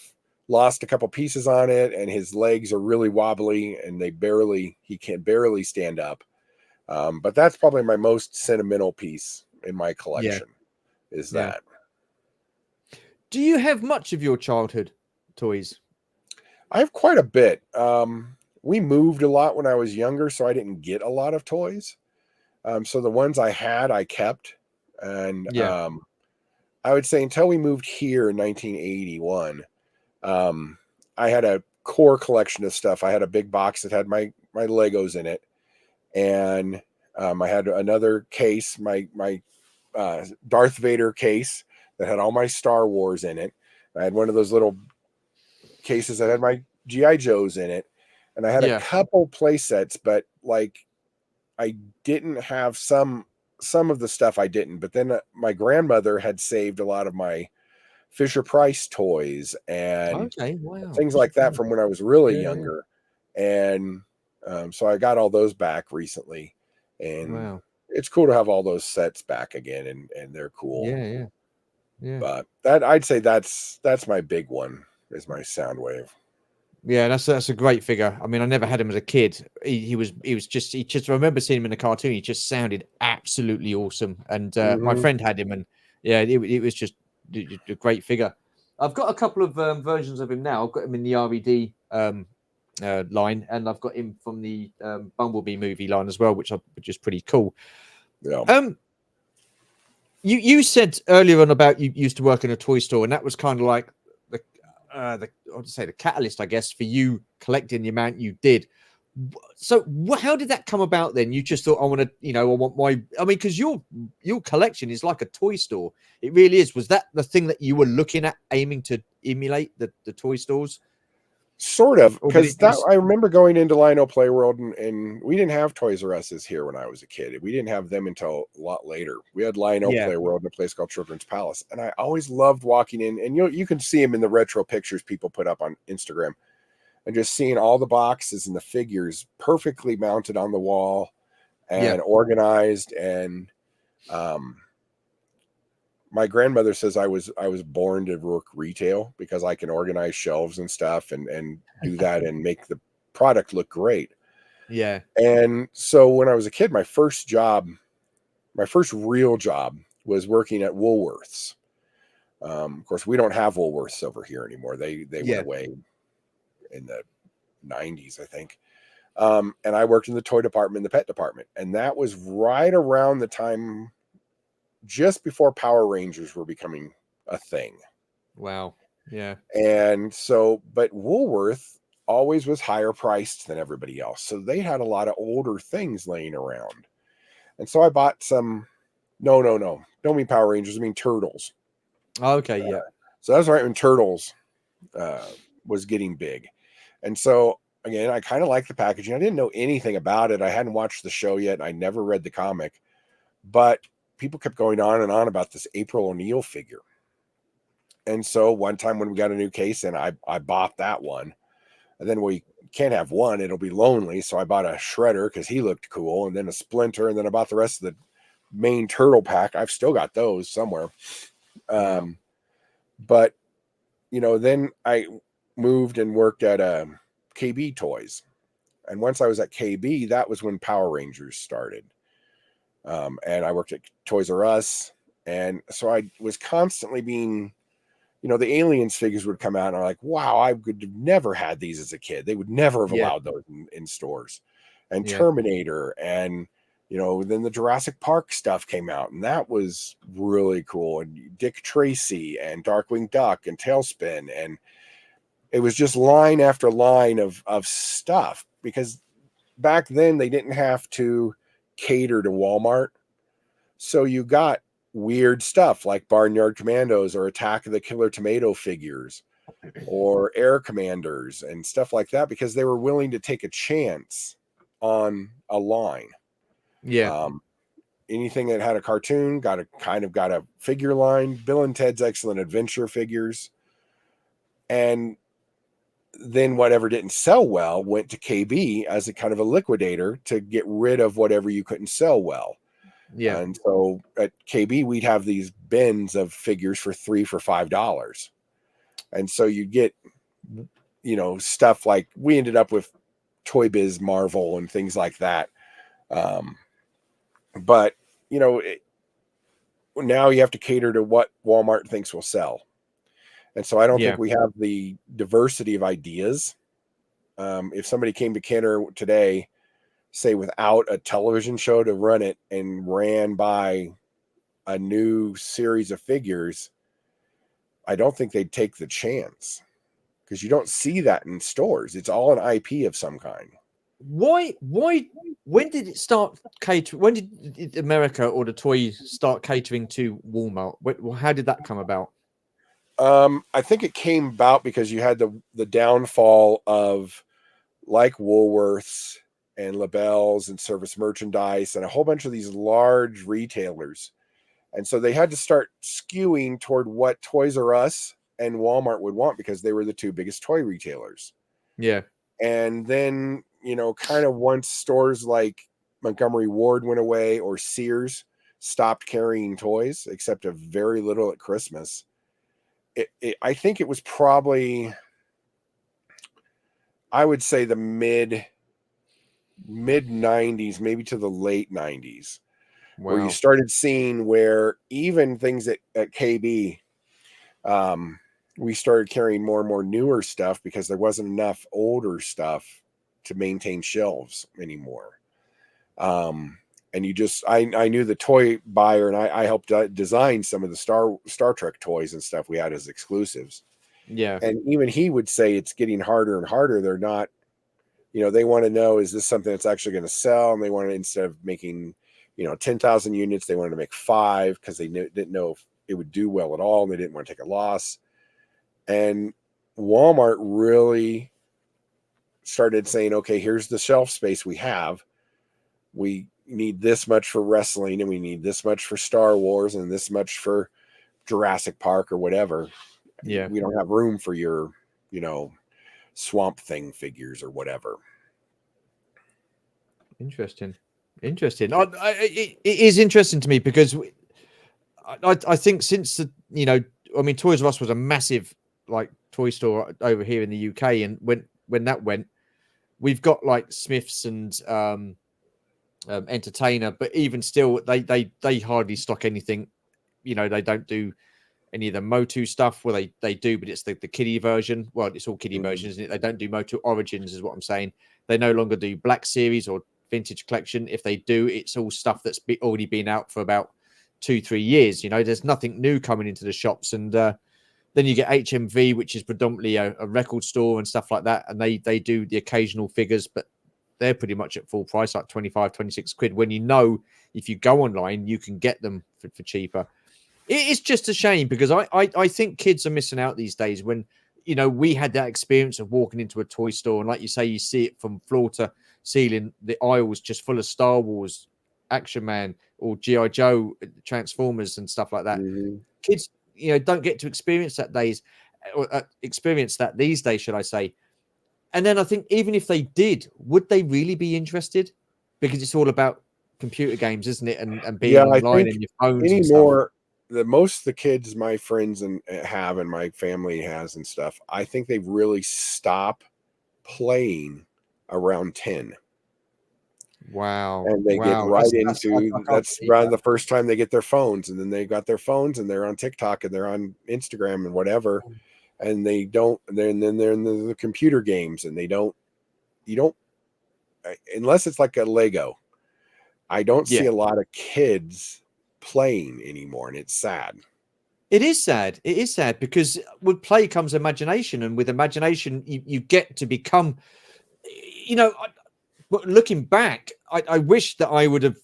S2: lost a couple pieces on it, and his legs are really wobbly and he can barely stand up. But that's probably my most sentimental piece in my
S1: Yeah.
S2: collection is
S1: Yeah.
S2: that.
S1: Do you have much of your childhood toys?
S2: I have quite a bit. We moved a lot when I was younger, so I didn't get a lot of toys. So the ones I had, I kept. And
S1: Yeah.
S2: I would say until we moved here in 1981, I had a core collection of stuff. I had a big box that had my Legos in it. And I had another case, my Darth Vader case that had all my Star Wars in it. I had one of those little cases that had my GI Joes in it, and I had a
S1: Yeah.
S2: couple play sets, but like I didn't have some of the stuff I didn't. But then my grandmother had saved a lot of my Fisher Price toys and
S1: Okay. Wow.
S2: things like that from when I was really
S1: Yeah. Yeah.
S2: younger, and so I got all those back recently, and
S1: Wow.
S2: it's cool to have all those sets back again, and they're cool.
S1: Yeah. Yeah. Yeah.
S2: But that I'd say that's my big one is my Soundwave.
S1: Yeah, that's a great figure. I mean, I never had him as a kid. He was he just I remember seeing him in a cartoon. He just sounded absolutely awesome. And my
S2: Mm-hmm.
S1: friend had him, and yeah, it was just a great figure. I've got a couple of versions of him now. I've got him in the RED line, and I've got him from the Bumblebee movie line as well, which is pretty cool.
S2: Yeah.
S1: You said earlier on about you used to work in a toy store, and that was kind of like the I'd say the catalyst, I guess, for you collecting the amount you did. So how did that come about then? You just thought, I want to, I want my, I mean, because your collection is like a toy store. It really is. Was that the thing that you were looking at, aiming to emulate the toy stores?
S2: Sort of,
S1: Or did
S2: because
S1: it
S2: that
S1: just,
S2: I remember going into Lino Playworld, and we didn't have Toys R Us's here when I was a kid. We didn't have them until a lot later. We had Lino
S1: yeah,
S2: Playworld in a place called Children's Palace, and I always loved walking in. And you can see them in the retro pictures people put up on Instagram, and just seeing all the boxes and the figures perfectly mounted on the wall
S1: yeah,
S2: and organized. And my grandmother says I was born to work retail because I can organize shelves and stuff and do that and make the product look great.
S1: yeah,
S2: And so when I was a kid, my first real job was working at Woolworths. Of course, we don't have Woolworths over here anymore. They went
S1: yeah.
S2: away in the 90s, I think. And I worked in the toy department, the pet department, and that was right around the time just before Power Rangers were becoming a thing.
S1: Wow. Yeah.
S2: And so, but Woolworth always was higher priced than everybody else. So they had a lot of older things laying around. And so I bought some, no, don't mean Power Rangers, I mean Turtles.
S1: Okay. Yeah.
S2: So that was right when Turtles was getting big. And so, again, I kind of liked the packaging. I didn't know anything about it. I hadn't watched the show yet. I never read the comic. But people kept going on and on about this April O'Neil figure. And so one time when we got a new case and I bought that one. And then we can't have one, it'll be lonely. So I bought a Shredder because he looked cool, and then a Splinter, and then I bought the rest of the main Turtle pack. I've still got those somewhere.
S1: Wow.
S2: But then I moved and worked at KB Toys. And once I was at KB, that was when Power Rangers started. And I worked at Toys R Us. And so I was constantly being, the Aliens figures would come out and I'm like, wow, I would have never had these as a kid. They would never have
S1: Yeah.
S2: allowed those in stores. And
S1: Yeah.
S2: Terminator and, then the Jurassic Park stuff came out, and that was really cool. And Dick Tracy and Darkwing Duck and Tailspin. And It was just line after line of stuff, because back then they didn't have to cater to Walmart. So you got weird stuff like Barnyard Commandos or Attack of the Killer Tomato figures or Air Commanders and stuff like that, because they were willing to take a chance on a line.
S1: Yeah.
S2: Anything that had a cartoon got a figure line. Bill and Ted's Excellent Adventure figures. And then whatever didn't sell well went to KB as a kind of a liquidator to get rid of whatever you couldn't sell well.
S1: Yeah.
S2: And so at KB, we'd have these bins of figures for $5. And so you get, stuff like we ended up with Toy Biz Marvel and things like that. But, now you have to cater to what Walmart thinks will sell. And so I don't think we have the diversity of ideas. If somebody came to Kenner today, say without a television show to run it, and ran by a new series of figures, I don't think they'd take the chance, because you don't see that in stores. It's all an IP of some kind.
S1: Why when did it start catering? When did America or the toys start catering to Walmart? How did that come about?
S2: I think it came about because you had the downfall of, like, Woolworths and Labels and Service Merchandise and a whole bunch of these large retailers. And so they had to start skewing toward what Toys R Us and Walmart would want, because they were the two biggest toy retailers.
S1: Yeah.
S2: And then, kind of once stores like Montgomery Ward went away, or Sears stopped carrying toys, except a very little at Christmas. I think it was probably, I would say, the mid 90s, maybe to the late 90s, where you started seeing where even things at KB, we started carrying more and more newer stuff, because there wasn't enough older stuff to maintain shelves anymore. And I knew the toy buyer, and I helped design some of the Star Trek toys and stuff we had as exclusives.
S1: Yeah.
S2: And even he would say it's getting harder and harder. They're not, they want to know, is this something that's actually going to sell? And they want to, instead of making, 10,000 units, they wanted to make 5, because they didn't know if it would do well at all, and they didn't want to take a loss. And Walmart really started saying, okay, here's the shelf space we have. We need this much for wrestling, and we need this much for Star Wars, and this much for Jurassic Park or whatever.
S1: Yeah.
S2: We don't have room for your, Swamp Thing figures or whatever.
S1: Interesting. It is interesting to me, because I think since Toys R Us was a massive, like, toy store over here in the UK, and when that went, we've got like Smiths and Entertainer, but even still, they hardly stock anything. They don't do any of the Motu stuff. Well, they do, but it's the kiddie version. Well, it's all kiddie version, isn't it? They don't do Motu Origins, is what I'm saying. They no longer do Black Series or Vintage Collection. If they do, it's all stuff that's already been out for about 2-3 years. There's nothing new coming into the shops. And then you get HMV, which is predominantly a record store and stuff like that, and they do the occasional figures, but they're pretty much at full price, like 25, 26 quid, when if you go online, you can get them for cheaper. It's just a shame, because I think kids are missing out these days, when we had that experience of walking into a toy store, and like you say, you see it from floor to ceiling, the aisles just full of Star Wars, Action Man, or G.I. Joe, Transformers and stuff like that. Kids don't get to experience that these days, should I say. And then I think, even if they did, would they really be interested? Because it's all about computer games, isn't it? And being online and your phones
S2: anymore, and stuff. Most of the kids my friends and my family has and stuff, I think they really stop playing around 10.
S1: Wow.
S2: And they get right into that's around the first time they get their phones, and then they got their phones and they're on TikTok and they're on Instagram and whatever. And then they're in the computer games, and you don't, unless it's like a Lego, I don't see a lot of kids playing anymore, and it's sad.
S1: It is sad. It is sad because with play comes imagination, and with imagination, you get to become. You know, but looking back, I wish that I would have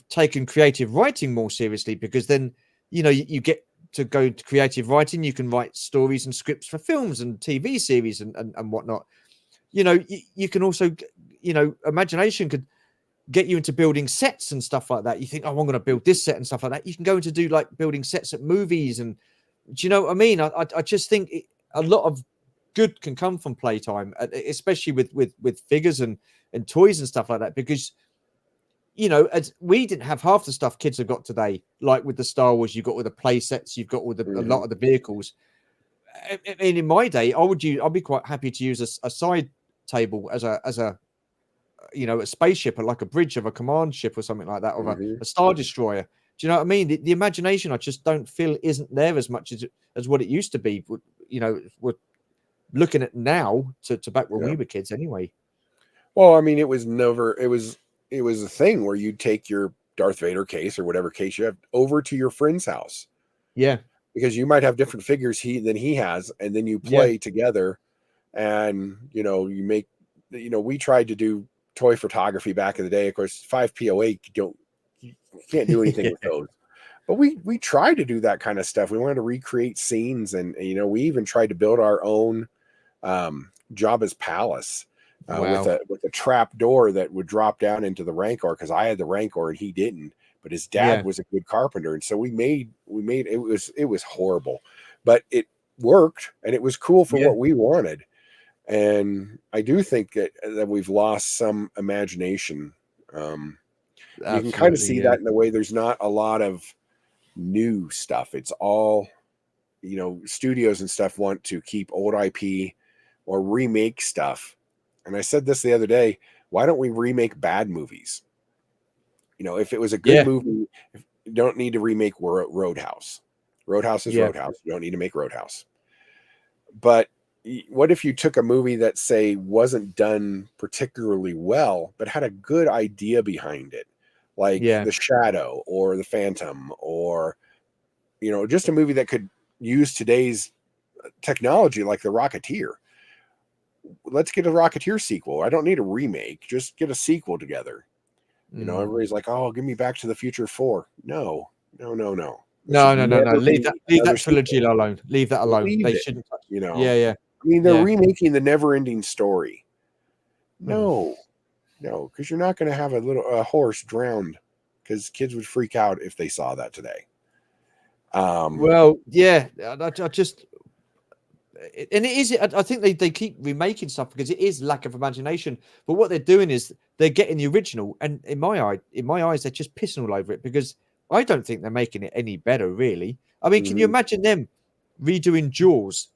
S1: taken creative writing more seriously, because then you get to go into creative writing. You can write stories and scripts for films and TV series and whatnot. You can also, imagination could get you into building sets and stuff like that. You think, oh, I'm going to build this set and stuff like that. You can go into do like building sets at movies, and do you know what I mean? I just think a lot of good can come from playtime, especially with figures and toys and stuff like that, because as we didn't have half the stuff kids have got today, like with the Star Wars. You've got all the play sets, you've got all a lot of the vehicles. I mean, in my day, I'd be quite happy to use a side table as a a spaceship, or like a bridge of a command ship or something like that, or a Star Destroyer. Do you know what I mean? The imagination, I just don't feel, isn't there as much as what it used to be. We're looking at now to back when we were kids anyway.
S2: Well, I mean, it was a thing where you'd take your Darth Vader case or whatever case you have over to your friend's house.
S1: Yeah.
S2: Because you might have different figures than he has, and then you play together, and you make. We tried to do toy photography back in the day. Of course, 5 PO8 you can't do anything with those. But we tried to do that kind of stuff. We wanted to recreate scenes, and we even tried to build our own Jabba's palace with a trap door that would drop down into the Rancor, because I had the Rancor and he didn't. But his dad was a good carpenter, and so we made it was horrible, but it worked, and it was cool for what we wanted. And I do think that we've lost some imagination. You can kind of see that in the way there's not a lot of new stuff. It's all, studios and stuff want to keep old IP or remake stuff. And I said this the other day, why don't we remake bad movies? If it was a good movie, you don't need to remake Roadhouse. Roadhouse is Roadhouse. You don't need to make Roadhouse. But what if you took a movie that, say, wasn't done particularly well, but had a good idea behind it, like The Shadow or The Phantom, or, just a movie that could use today's technology, like The Rocketeer. Let's get a Rocketeer sequel. I don't need a remake. Just get a sequel together. Everybody's like, "Oh, give me Back to the Future 4." No.
S1: No. Leave that trilogy alone. Leave that alone. They shouldn't.
S2: I mean, they're remaking The Never-Ending Story. No, because you're not going to have a horse drowned, because kids would freak out if they saw that today.
S1: I just. And it is. I think they keep remaking stuff because it is lack of imagination. But what they're doing is they're getting the original, and in my eyes, they're just pissing all over it, because I don't think they're making it any better, really. I mean, can you imagine them redoing Jaws?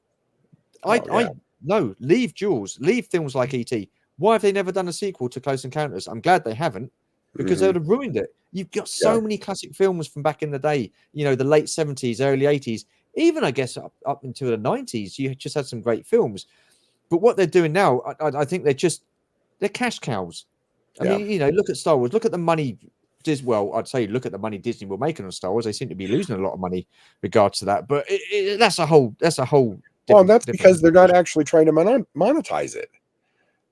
S1: No, leave Jaws, leave films like E.T. Why have they never done a sequel to Close Encounters? I'm glad they haven't, because they would have ruined it. You've got so many classic films from back in the day, the late 70s, early 80s. Even, I guess, up into the 90s, you just had some great films. But what they're doing now, I think they're cash cows. I mean, look at Star Wars. Look at the money. I'd say look at the money Disney were making on Star Wars. They seem to be losing a lot of money regards to that. But that's a whole.
S2: Well, that's because they're not actually trying to monetize it.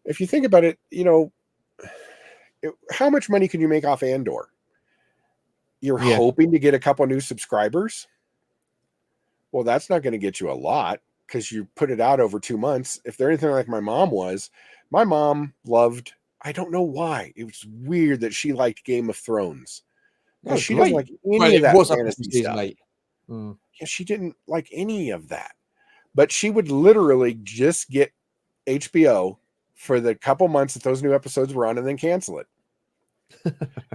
S2: If you think about it, how much money can you make off Andor? You're hoping to get a couple new subscribers. Well, that's not going to get you a lot, because you put it out over 2 months. If they're anything like my mom loved, I don't know why. It was weird that she liked Game of Thrones. She doesn't like any of that fantasy stuff. Yeah, she didn't like any of that. But she would literally just get HBO for the couple months that those new episodes were on, and then cancel it.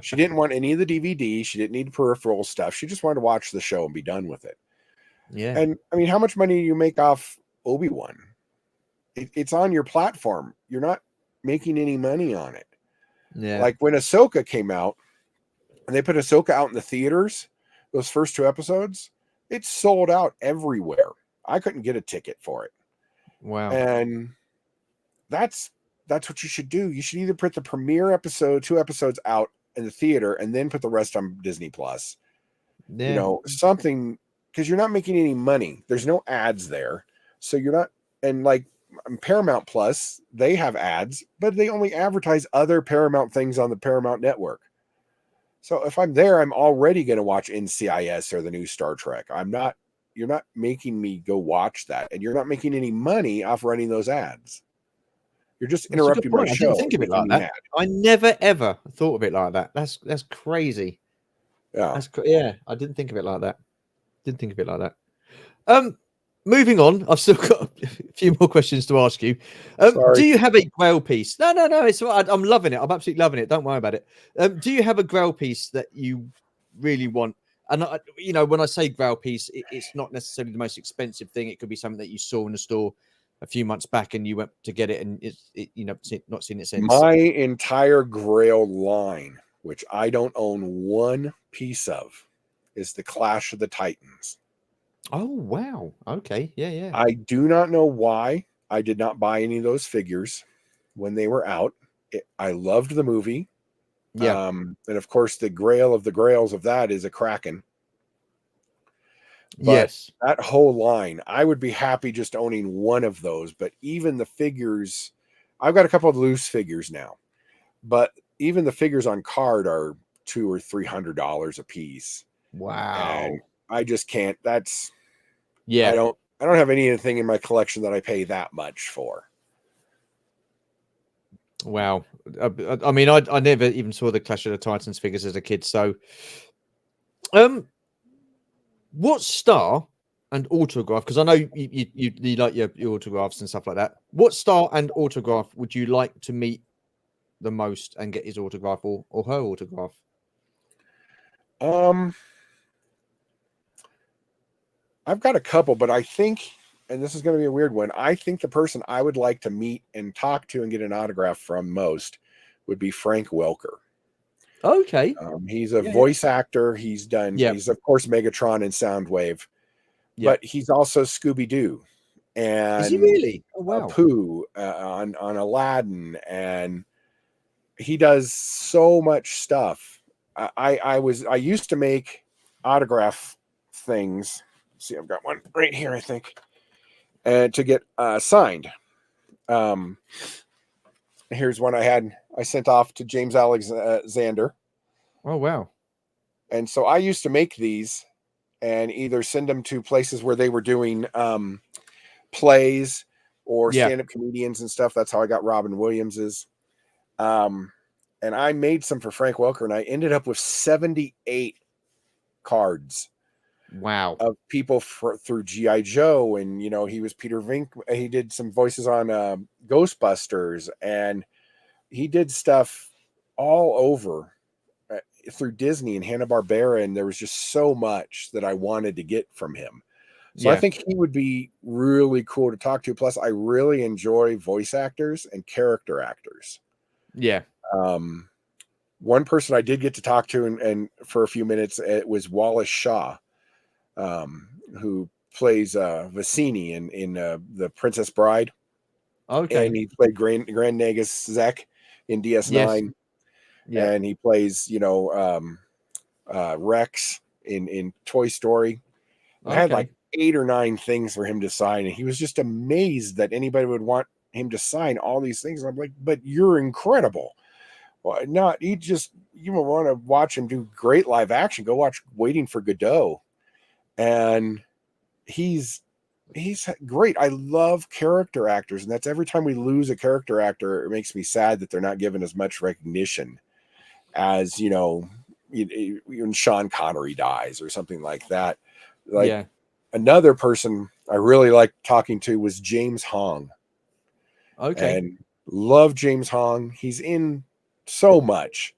S2: She didn't want any of the DVD. She didn't need peripheral stuff. She just wanted to watch the show and be done with it.
S1: Yeah.
S2: And I mean, how much money do you make off Obi-Wan? It's on your platform. You're not making any money on it.
S1: Yeah.
S2: Like when Ahsoka came out, and they put Ahsoka out in the theaters, those first 2 episodes, it sold out everywhere. I couldn't get a ticket for it.
S1: Wow.
S2: And that's what you should do. You should either put the premiere episode, 2 episodes out in the theater, and then put the rest on Disney Plus.
S1: Yeah.
S2: Something, because you're not making any money. There's no ads there. So you're not, and like Paramount Plus, they have ads, but they only advertise other Paramount things on the Paramount network. So if I'm there, I'm already going to watch NCIS or the new Star Trek. You're not making me go watch that, and you're not making any money off running those ads. You're just
S1: That's a good
S2: interrupting my
S1: point. I
S2: show
S1: didn't think
S2: and
S1: of it
S2: making
S1: like
S2: me
S1: that.
S2: mad.
S1: I never ever thought of it like that. That's crazy.
S2: Yeah.
S1: Yeah, I didn't think of it like that. Didn't think of it like that. Moving on, I've still got a few more questions to ask you.
S2: Sorry.
S1: Do you have a Grail piece? No, it's all right. I'm loving it. I'm absolutely loving it. Don't worry about it. Do you have a Grail piece that you really want? And you know, when I say Grail piece, it's not necessarily the most expensive thing. It could be something that you saw in the store a few months back and you went to get it, and you know, not seen it since.
S2: My entire Grail line, which I don't own one piece of, is the Clash of the Titans.
S1: Oh wow. Okay. Yeah.
S2: I do not know why I did not buy any of those figures when they were out. I loved the movie.
S1: Yeah.
S2: And of course, the Grail of the Grails of that is a Kraken. But
S1: Yes.
S2: that whole line, I would be happy just owning one of those. But even the figures, I've got a couple of loose figures now, but even the figures on card are $200 or $300 a piece.
S1: Wow.
S2: And I just can't. That's
S1: Yeah.
S2: I don't have anything in my collection that I pay that much for.
S1: Wow. I mean, I never even saw the Clash of the Titans figures as a kid. So, what star and autograph? Because I know you like your autographs and stuff like that. What star and autograph would you like to meet the most and get his autograph or her autograph?
S2: I've got a couple, but I think, and this is going to be a weird one, I think the person I would like to meet and talk to and get an autograph from most would be Frank Welker.
S1: Okay.
S2: He's a voice actor. He's of course Megatron and Soundwave, but he's also Scooby-Doo and
S1: is he really? Oh wow.
S2: Pooh on Aladdin, and he does so much stuff. I used to make autograph things. See, I've got one right here, I think, and to get signed. Here's one I sent off to James Alexander.
S1: Oh wow.
S2: And so I used to make these and either send them to places where they were doing plays or stand-up comedians and stuff. That's how I got Robin Williams's. And I made some for Frank Welker, and I ended up with 78 cards.
S1: Wow.
S2: Of people through G.I. Joe, and he was Peter Vink. He did some voices on Ghostbusters, and he did stuff all over through Disney and Hanna-Barbera, and there was just so much that I wanted to get from him. So I think he would be really cool to talk to. Plus, I really enjoy voice actors and character actors.
S1: Yeah.
S2: One person I did get to talk to and for a few minutes, it was Wallace Shaw. Who plays Vicini in The Princess Bride.
S1: Okay.
S2: And he played Grand Nagus Zek in DS9.
S1: Yes.
S2: And he plays, Rex in Toy Story. I had like 8 or 9 things for him to sign, and he was just amazed that anybody would want him to sign all these things. I'm like, but you're incredible. Well, you want to watch him do great live action. Go watch Waiting for Godot. And he's great. I love character actors, and that's every time we lose a character actor, it makes me sad that they're not given as much recognition as when Sean Connery dies or something like that. Another person I really liked talking to was James Hong.
S1: Okay.
S2: And love James Hong. He's in so much,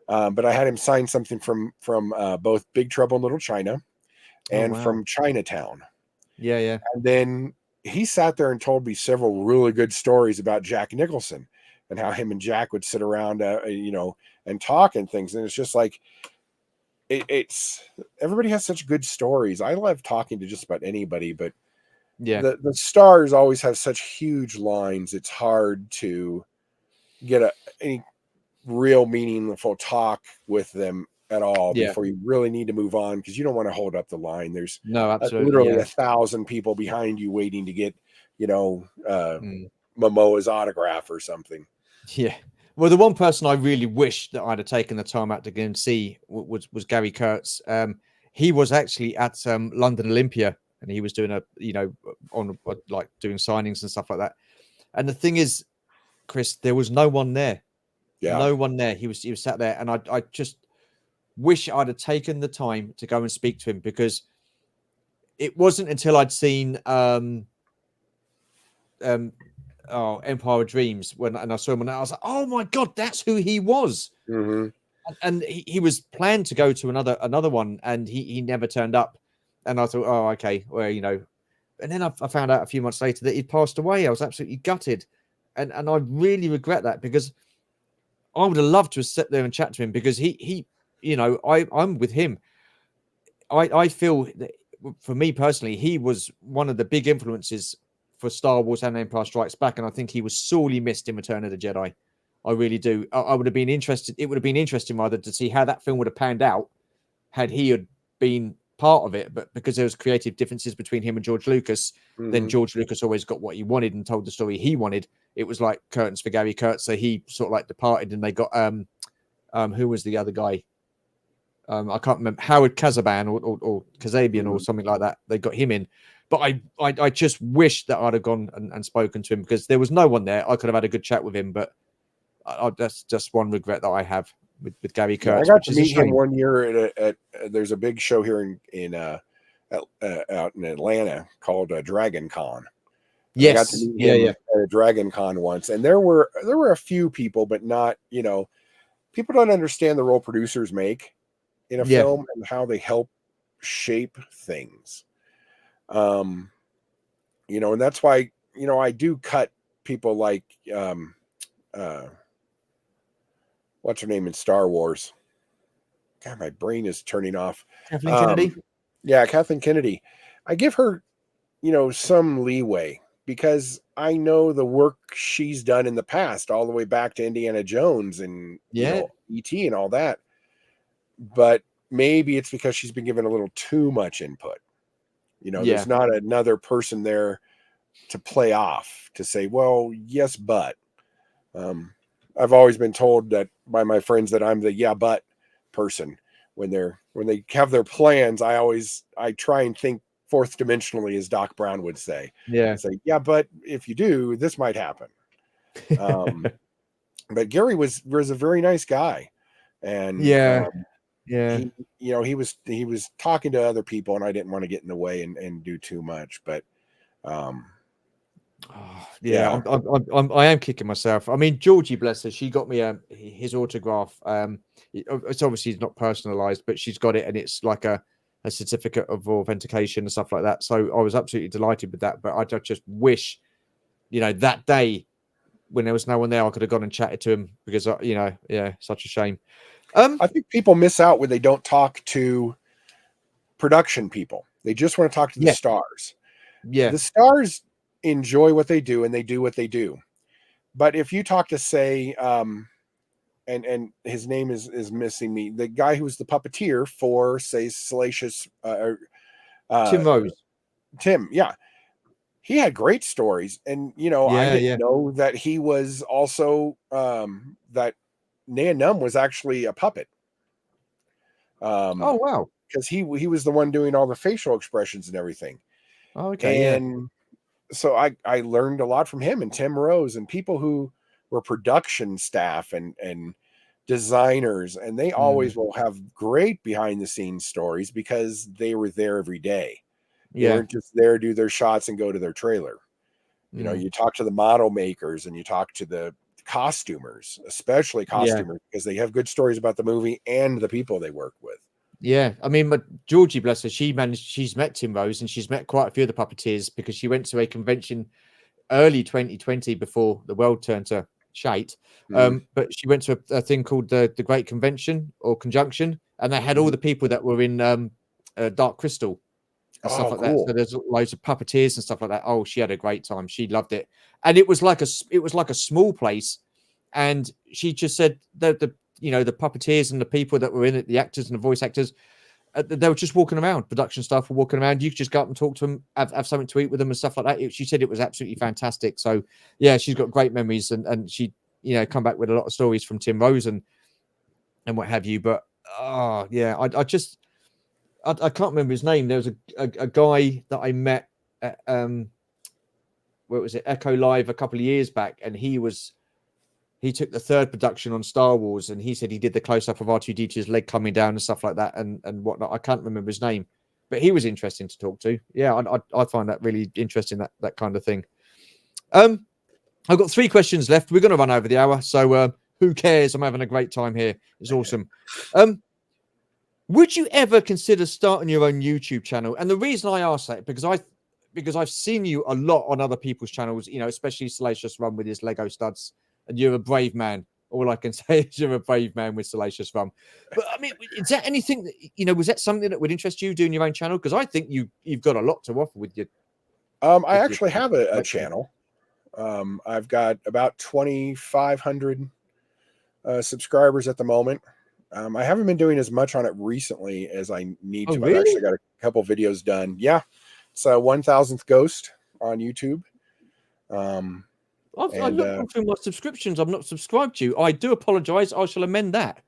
S2: but I had him sign something from both Big Trouble in Little China and from Chinatown.
S1: Yeah.
S2: And then he sat there and told me several really good stories about Jack Nicholson and how him and Jack would sit around, and talk and things. And it's just like, it's everybody has such good stories. I love talking to just about anybody, but the stars always have such huge lines. It's hard to get any real meaningful talk with them at all
S1: Yeah.
S2: before you really need to move on, because you don't want to hold up the line. There's
S1: No, absolutely.
S2: literally
S1: Yeah.
S2: 1,000 people behind you waiting to get,
S1: Mm.
S2: Momoa's autograph or something.
S1: Yeah. Well, the one person I really wish that I'd have taken the time out to go and see was Gary Kurtz. He was actually at London Olympia, and he was doing like doing signings and stuff like that. And the thing is, Chris, there was no one there.
S2: Yeah.
S1: No one there. He was sat there, and I just wish I'd have taken the time to go and speak to him, because it wasn't until I'd seen Empire of Dreams and I saw him, and I was like, oh my god, that's who he was.
S2: Mm-hmm.
S1: And he was planned to go to another one, and he never turned up. And I thought, oh, okay, well, and then I found out a few months later that he'd passed away. I was absolutely gutted, and I really regret that, because I would have loved to have sat there and chat to him, because he I'm with him. I feel that, for me personally, he was one of the big influences for Star Wars and Empire Strikes Back, and I think he was sorely missed in Return of the Jedi. I really do. I would have been interested. It would have been interesting rather to see how that film would have panned out had he had been part of it. But because there was creative differences between him and George Lucas, then George Lucas always got what he wanted and told the story he wanted. It was like curtains for Gary Kurtz, so he sort of like departed, and they got who was the other guy? I can't remember, Howard Kazaban or Kazabian or something like that. They got him in. But I just wish that I'd have gone and spoken to him, because there was no one there. I could have had a good chat with him, but that's just one regret that I have with Gary Kurtz.
S2: I got to meet him one year at there's a big show here out in Atlanta called Dragon Con.
S1: Yes,
S2: I got to meet him at Dragon Con once, and there were a few people, but not, people don't understand the role producers make in a film and how they help shape things. And that's why, I do cut people like what's her name in Star Wars? God, my brain is turning off.
S1: Kathleen Kennedy.
S2: Yeah, Kathleen Kennedy. I give her, some leeway, because I know the work she's done in the past, all the way back to Indiana Jones and E.T. and all that. But maybe it's because she's been given a little too much input. There's not another person there to play off, to say, well, yes, but I've always been told that by my friends that I'm the yeah, but person. When they have their plans, I try and think fourth dimensionally, as Doc Brown would say.
S1: Yeah.
S2: Say, yeah, but if you do, this might happen. But Gary was a very nice guy. And he was talking to other people, and I didn't want to get in the way and do too much. But
S1: I am kicking myself. I mean, Georgie, bless her, she got me his autograph. It's obviously not personalized, but she's got it, and it's like a certificate of authentication and stuff like that. So I was absolutely delighted with that. But I just wish, that day when there was no one there, I could have gone and chatted to him, because such a shame.
S2: I think people miss out when they don't talk to production people. They just want to talk to the stars.
S1: Yeah,
S2: the stars enjoy what they do, and they do what they do. But if you talk to, say, and his name is missing me, the guy who was the puppeteer for, say, Salacious,
S1: Tim Rose.
S2: Tim, he had great stories, and I didn't know that he was also that Nien Nunb was actually a puppet.
S1: Oh wow!
S2: Because he was the one doing all the facial expressions and everything.
S1: Oh, okay,
S2: and so I learned a lot from him and Tim Rose and people who were production staff and designers, and they always will have great behind the scenes stories, because they were there every day. They weren't just there to do their shots and go to their trailer. You talk to the model makers, and you talk to the costumers, especially costumers, because they have good stories about the movie and the people they work with.
S1: Yeah, I mean, but Georgie, bless her, she's met Tim Rose, and she's met quite a few of the puppeteers, because she went to a convention early 2020 before the world turned to shite. But she went to a thing called the Great Convention or Conjunction, and they had all the people that were in Dark Crystal and stuff like that. So there's loads of puppeteers and stuff like that. Oh, she had a great time. She loved it, and it was like a small place. And she just said that you know, the puppeteers and the people that were in it, the actors and the voice actors, they were just walking around, production staff were walking around. You could just go up and talk to them, have something to eat with them and stuff like that. She said it was absolutely fantastic. So yeah, she's got great memories, and she, you know, come back with a lot of stories from Tim Rose and what have you. But yeah, I can't remember his name. There was a guy that I met at where was it, Echo Live, a couple of years back, and he took the third production on Star Wars, and he said he did the close up of R2D2's leg coming down and stuff like that, and whatnot. I can't remember his name, but he was interesting to talk to. Yeah, I find that really interesting, that kind of thing. I've got 3 questions left. We're going to run over the hour, so who cares? I'm having a great time here. It's awesome. Would you ever consider starting your own YouTube channel? And the reason I ask that because I've seen you a lot on other people's channels, you know, especially Salacious Rum with his Lego studs, and you're a brave man. All I can say is you're a brave man with Salacious Rum. But I mean, is that anything that, you know, was that something that would interest you doing your own channel? Because I think you've got a lot to offer with your.
S2: I actually have a channel. I've got about 2,500 subscribers at the moment. I haven't been doing as much on it recently as I need to.
S1: Really?
S2: I've actually got a couple videos done. Yeah, it's a 1,000th Ghost on YouTube.
S1: I've looked through my subscriptions. I've not subscribed to you. I do apologize. I shall amend that.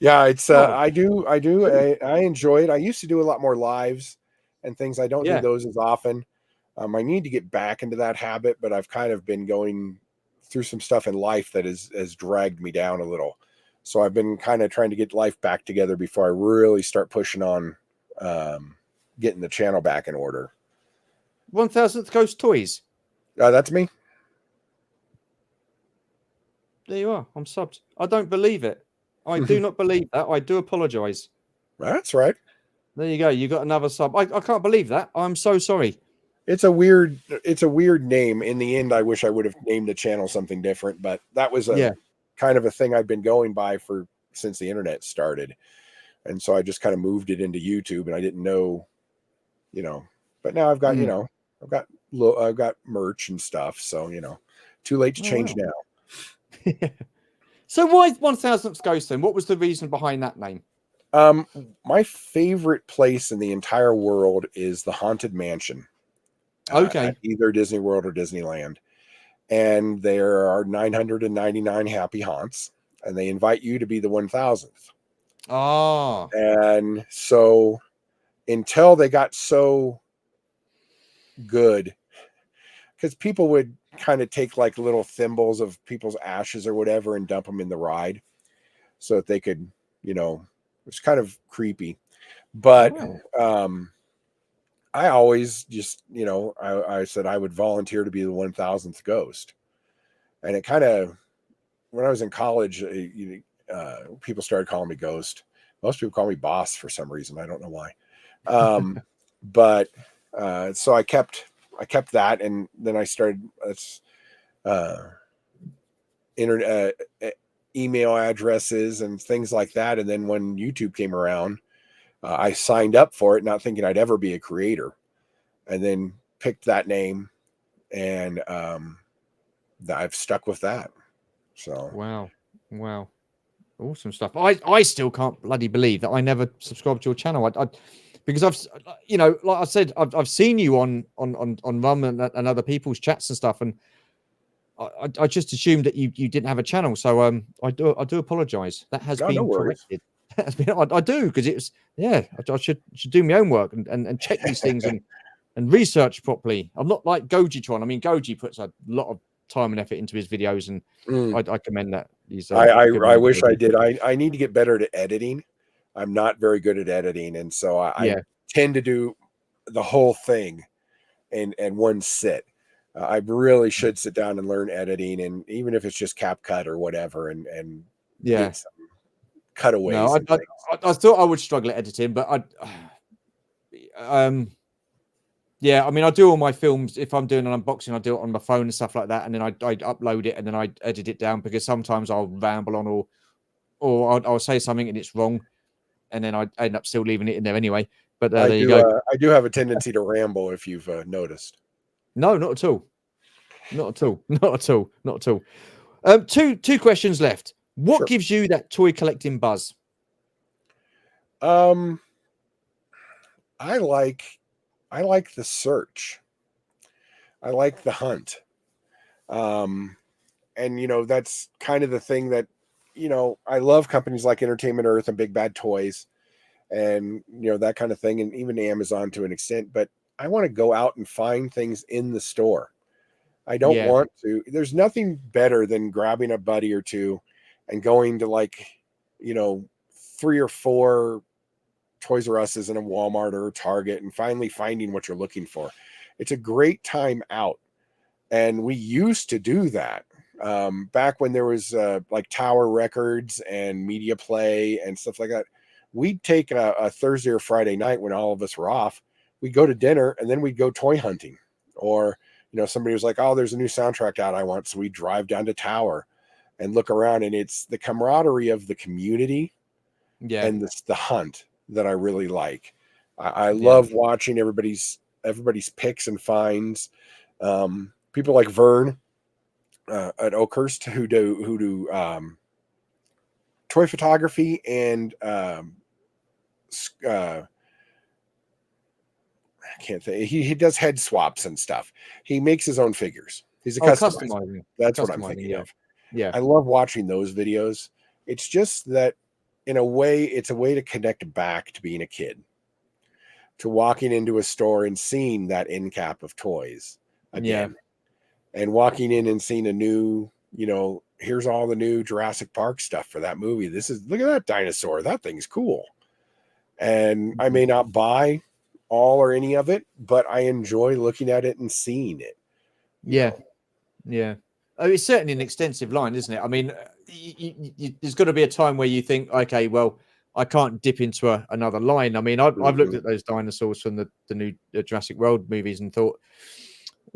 S2: Yeah, it's I enjoy it. I used to do a lot more lives and things. I don't do those as often. I need to get back into that habit, but I've kind of been going through some stuff in life that has dragged me down a little. So I've been kind of trying to get life back together before I really start pushing on getting the channel back in order.
S1: 1,000th Ghost Toys.
S2: That's me.
S1: There you are. I'm subbed. I don't believe it. I do not believe that. I do apologize.
S2: That's right.
S1: There you go. You got another sub. I can't believe that. I'm so sorry.
S2: It's a weird name. In the end, I wish I would have named the channel something different, but that was kind of a thing I've been going by since the internet started. And so I just kind of moved it into YouTube, and I didn't know, you know, but now I've got, you know, I've got merch and stuff. So, you know, too late to change now.
S1: So why 1,000th Ghost then? What was the reason behind that name?
S2: My favorite place in the entire world is the Haunted Mansion. At either Disney World or Disneyland. And there are 999 happy haunts, and they invite you to be the 1,000th.
S1: Oh.
S2: And so until they got so good, because people would kind of take like little thimbles of people's ashes or whatever and dump them in the ride so that they could, you know, it's kind of creepy. But I always just, you know, I said I would volunteer to be the 1,000th ghost. And it kind of, when I was in college, people started calling me Ghost. Most people call me Boss for some reason. I don't know why. But so I kept that, and then I started internet email addresses and things like that. And then when YouTube came around, I signed up for it, not thinking I'd ever be a creator, and then picked that name, and I've stuck with that. So
S1: wow, awesome stuff. I still can't bloody believe that I never subscribed to your channel. I because I've, you know, like I said, I've seen you on Rum and other people's chats and stuff, and I just assumed that you didn't have a channel. So I do apologize. That has been corrected. I do, because it's I should do my own work and check these things and research properly. I'm not like Gojitron. I mean, Goji puts a lot of time and effort into his videos, and I commend that.
S2: I wish I did. I need to get better at editing. I'm not very good at editing, and so I tend to do the whole thing in one sit. I really should sit down and learn editing, and even if it's just CapCut or whatever, and get some cutaways.
S1: No, I thought I would struggle at editing, but yeah, I mean, I do all my films. If I'm doing an unboxing, I do it on my phone and stuff like that, and then I upload it, and then I edit it down, because sometimes I'll ramble on or I'll say something and it's wrong, and then I end up still leaving it in there anyway. But there you go.
S2: I do have a tendency to ramble, if you've noticed.
S1: No, not at all. Not at all. Not at all. Not at all. Two questions left. What
S2: Sure.
S1: gives you that toy collecting buzz?
S2: Um, I like the search. I like the hunt. Um, and that's kind of the thing that I love companies like Entertainment Earth and Big Bad Toys, and that kind of thing, and even Amazon to an extent. But I want to go out and find things in the store. I don't
S1: Yeah,
S2: want to. There's nothing better than grabbing a buddy or two and going to, like, 3 or 4 Toys R Us's and a Walmart or a Target and finally finding what you're looking for. It's a great time out. And we used to do that back when there was like Tower Records and Media Play and stuff like that. We'd take a Thursday or Friday night when all of us were off. We'd go to dinner and then we'd go toy hunting. Or, somebody was like, oh, there's a new soundtrack out I want. So we drive down to Tower and look around. And it's the camaraderie of the community
S1: yeah,
S2: and the hunt that I really like. I
S1: yeah.
S2: love watching everybody's picks and finds. People like Vern at Oakhurst who do toy photography and I can't think. He does head swaps and stuff. He makes his own figures. He's a
S1: Oh,
S2: customizer.
S1: customizing,
S2: That's what I'm
S1: customizing.
S2: thinking
S1: Yeah,
S2: of.
S1: yeah,
S2: I love watching those videos. It's just that in a way, it's a way to connect back to being a kid, to walking into a store and seeing that end cap of toys
S1: yeah,
S2: again, and walking in and seeing a new, here's all the new Jurassic Park stuff for that movie. Look at that dinosaur. That thing's cool. And I
S1: mhm,
S2: may not buy all or any of it, but I enjoy looking at it and seeing it, you
S1: yeah,
S2: know.
S1: yeah. Oh, it's certainly an extensive line, isn't it? I mean, there's got to be a time where you think, okay, well, I can't dip into another line. I mean, I've looked
S2: Mhm.
S1: at those dinosaurs from the new Jurassic World movies and thought,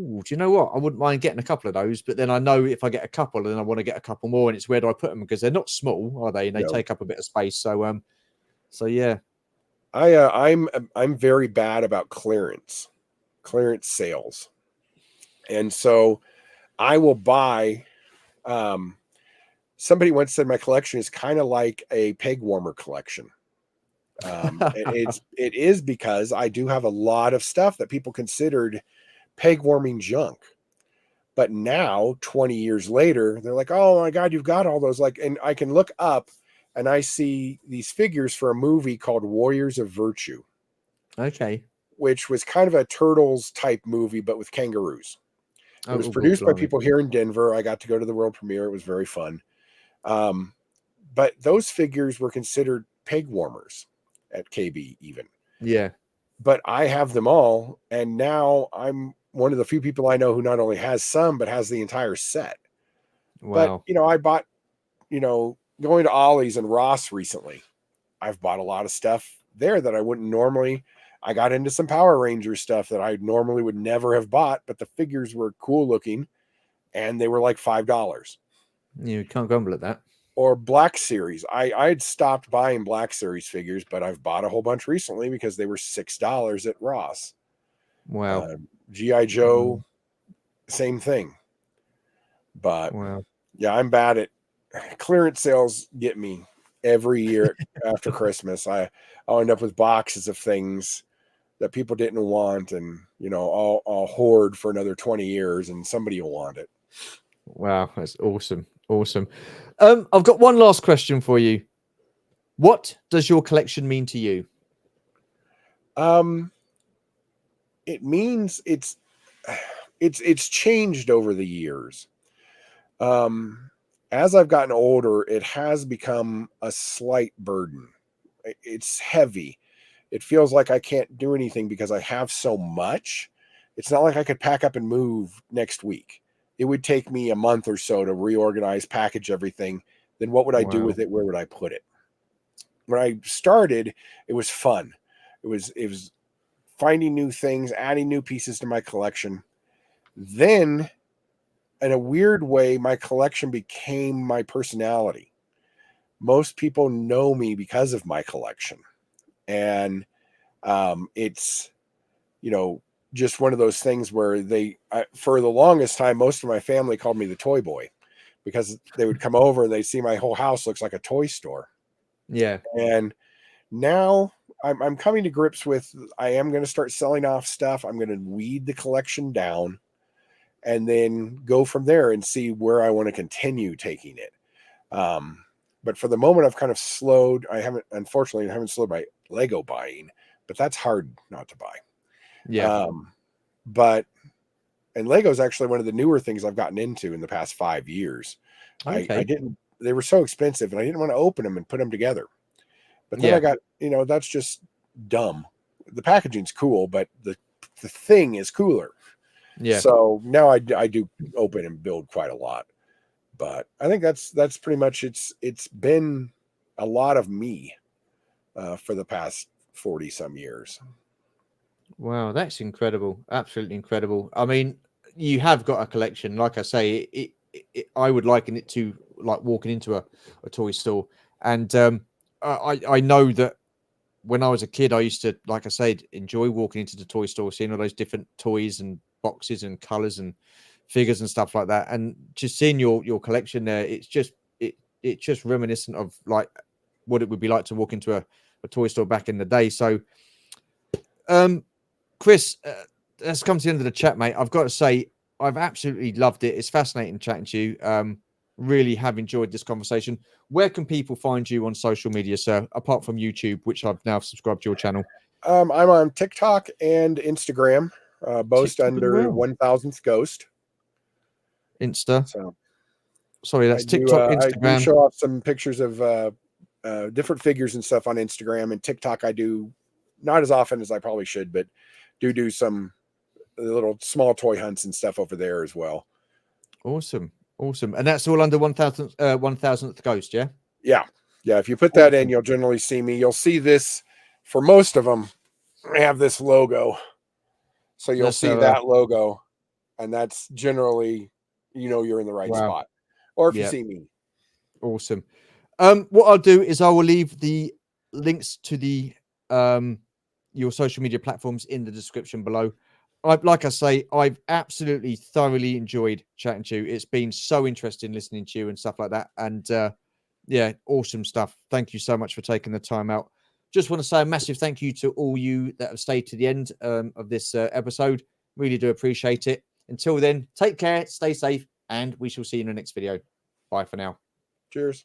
S1: ooh, do you know what? I wouldn't mind getting a couple of those, but then I know if I get a couple, then I want to get a couple more, and it's where do I put them because they're not small, are they? And they
S2: No.
S1: take up a bit of space. So yeah,
S2: I'm very bad about clearance sales. And so I will buy somebody once said my collection is kind of like a peg warmer collection. It is because I do have a lot of stuff that people considered peg warming junk. But now, 20 years later, they're like, "Oh my God, you've got all those!" Like, and I can look up and I see these figures for a movie called Warriors of Virtue,
S1: okay.
S2: which was kind of a turtles type movie, but with kangaroos. It was
S1: Oh, well,
S2: produced by
S1: blimey.
S2: people here in Denver. I got to go to the world premiere. It was very fun. Um, but those figures were considered peg warmers at KB, even.
S1: Yeah.
S2: But I have them all, and now I'm one of the few people I know who not only has some but has the entire set. But
S1: Wow.
S2: I bought, going to Ollie's and Ross recently. I've bought a lot of stuff there that I wouldn't normally. I got into some Power Rangers stuff that I normally would never have bought, but the figures were cool looking and they were like $5.
S1: You can't grumble at that.
S2: Or Black Series. I had stopped buying Black Series figures, but I've bought a whole bunch recently because they were $6 at Ross.
S1: Wow.
S2: GI
S1: Wow.
S2: Joe, same thing. But
S1: Wow.
S2: yeah, I'm bad at clearance sales. Get me every year after Christmas. I'll end up with boxes of things that people didn't want, and I'll hoard for another 20 years, and somebody will want it.
S1: Wow. That's awesome. Awesome. I've got one last question for you. What does your collection mean to you?
S2: Um, it means it's changed over the years. Um, as I've gotten older, it has become a slight burden. It's heavy. It feels like I can't do anything because I have so much. It's not like I could pack up and move next week. It would take me a month or so to reorganize, package everything. Then what would I do with
S1: Wow.
S2: it? Where would I put it? When I started, it was fun. It was finding new things, adding new pieces to my collection. Then, in a weird way, my collection became my personality. Most people know me because of my collection. And it's just one of those things where for the longest time, most of my family called me the toy boy because they would come over and they see my whole house looks like a toy store.
S1: Yeah.
S2: And now I'm coming to grips with, I am going to start selling off stuff. I'm going to weed the collection down and then go from there and see where I want to continue taking it. But for the moment, I've kind of slowed. Unfortunately, I haven't slowed my Lego buying, but that's hard not to buy.
S1: Yeah.
S2: And Lego is actually one of the newer things I've gotten into in the past 5 years.
S1: Okay.
S2: They were so expensive and I didn't want to open them and put them together. But then I got, that's just dumb. The packaging's cool, but the thing is cooler.
S1: Yeah.
S2: So now I do open and build quite a lot. But I think that's pretty much it's been a lot of me for the past 40 some years.
S1: Wow, that's incredible. Absolutely incredible. I mean, you have got a collection. Like I say, I would liken it to like walking into a toy store. And I know that when I was a kid, I used to, like I said, enjoy walking into the toy store, seeing all those different toys and boxes and colors and figures and stuff like that. And just seeing your collection there, it's just reminiscent of like what it would be like to walk into a toy store back in the day. So, Chris, let's come to the end of the chat, mate. I've got to say, I've absolutely loved it. It's fascinating chatting to you. Really have enjoyed this conversation. Where can people find you on social media, sir, apart from YouTube, which I've now subscribed to your channel?
S2: I'm on TikTok and Instagram, both
S1: TikTok
S2: under 1000th Ghost.
S1: Insta.
S2: So,
S1: sorry, that's TikTok, Instagram.
S2: I do show off some pictures of different figures and stuff on Instagram, and TikTok I do not as often as I probably should, but do some little small toy hunts and stuff over there as well.
S1: Awesome. And that's all under 1000th Ghost, yeah?
S2: Yeah. If you put that in, you'll generally see me. You'll see this for most of them. I have this logo, so you'll see that logo, and that's generally, you're in the right spot, or if you see me.
S1: Awesome. What I'll do is I will leave the links to the your social media platforms in the description below. Like I say, I've absolutely thoroughly enjoyed chatting to you. It's been so interesting listening to you and stuff like that. And awesome stuff. Thank you so much for taking the time out. Just want to say a massive thank you to all you that have stayed to the end of this episode. Really do appreciate it. Until then, take care, stay safe, and we shall see you in the next video. Bye for now.
S2: Cheers.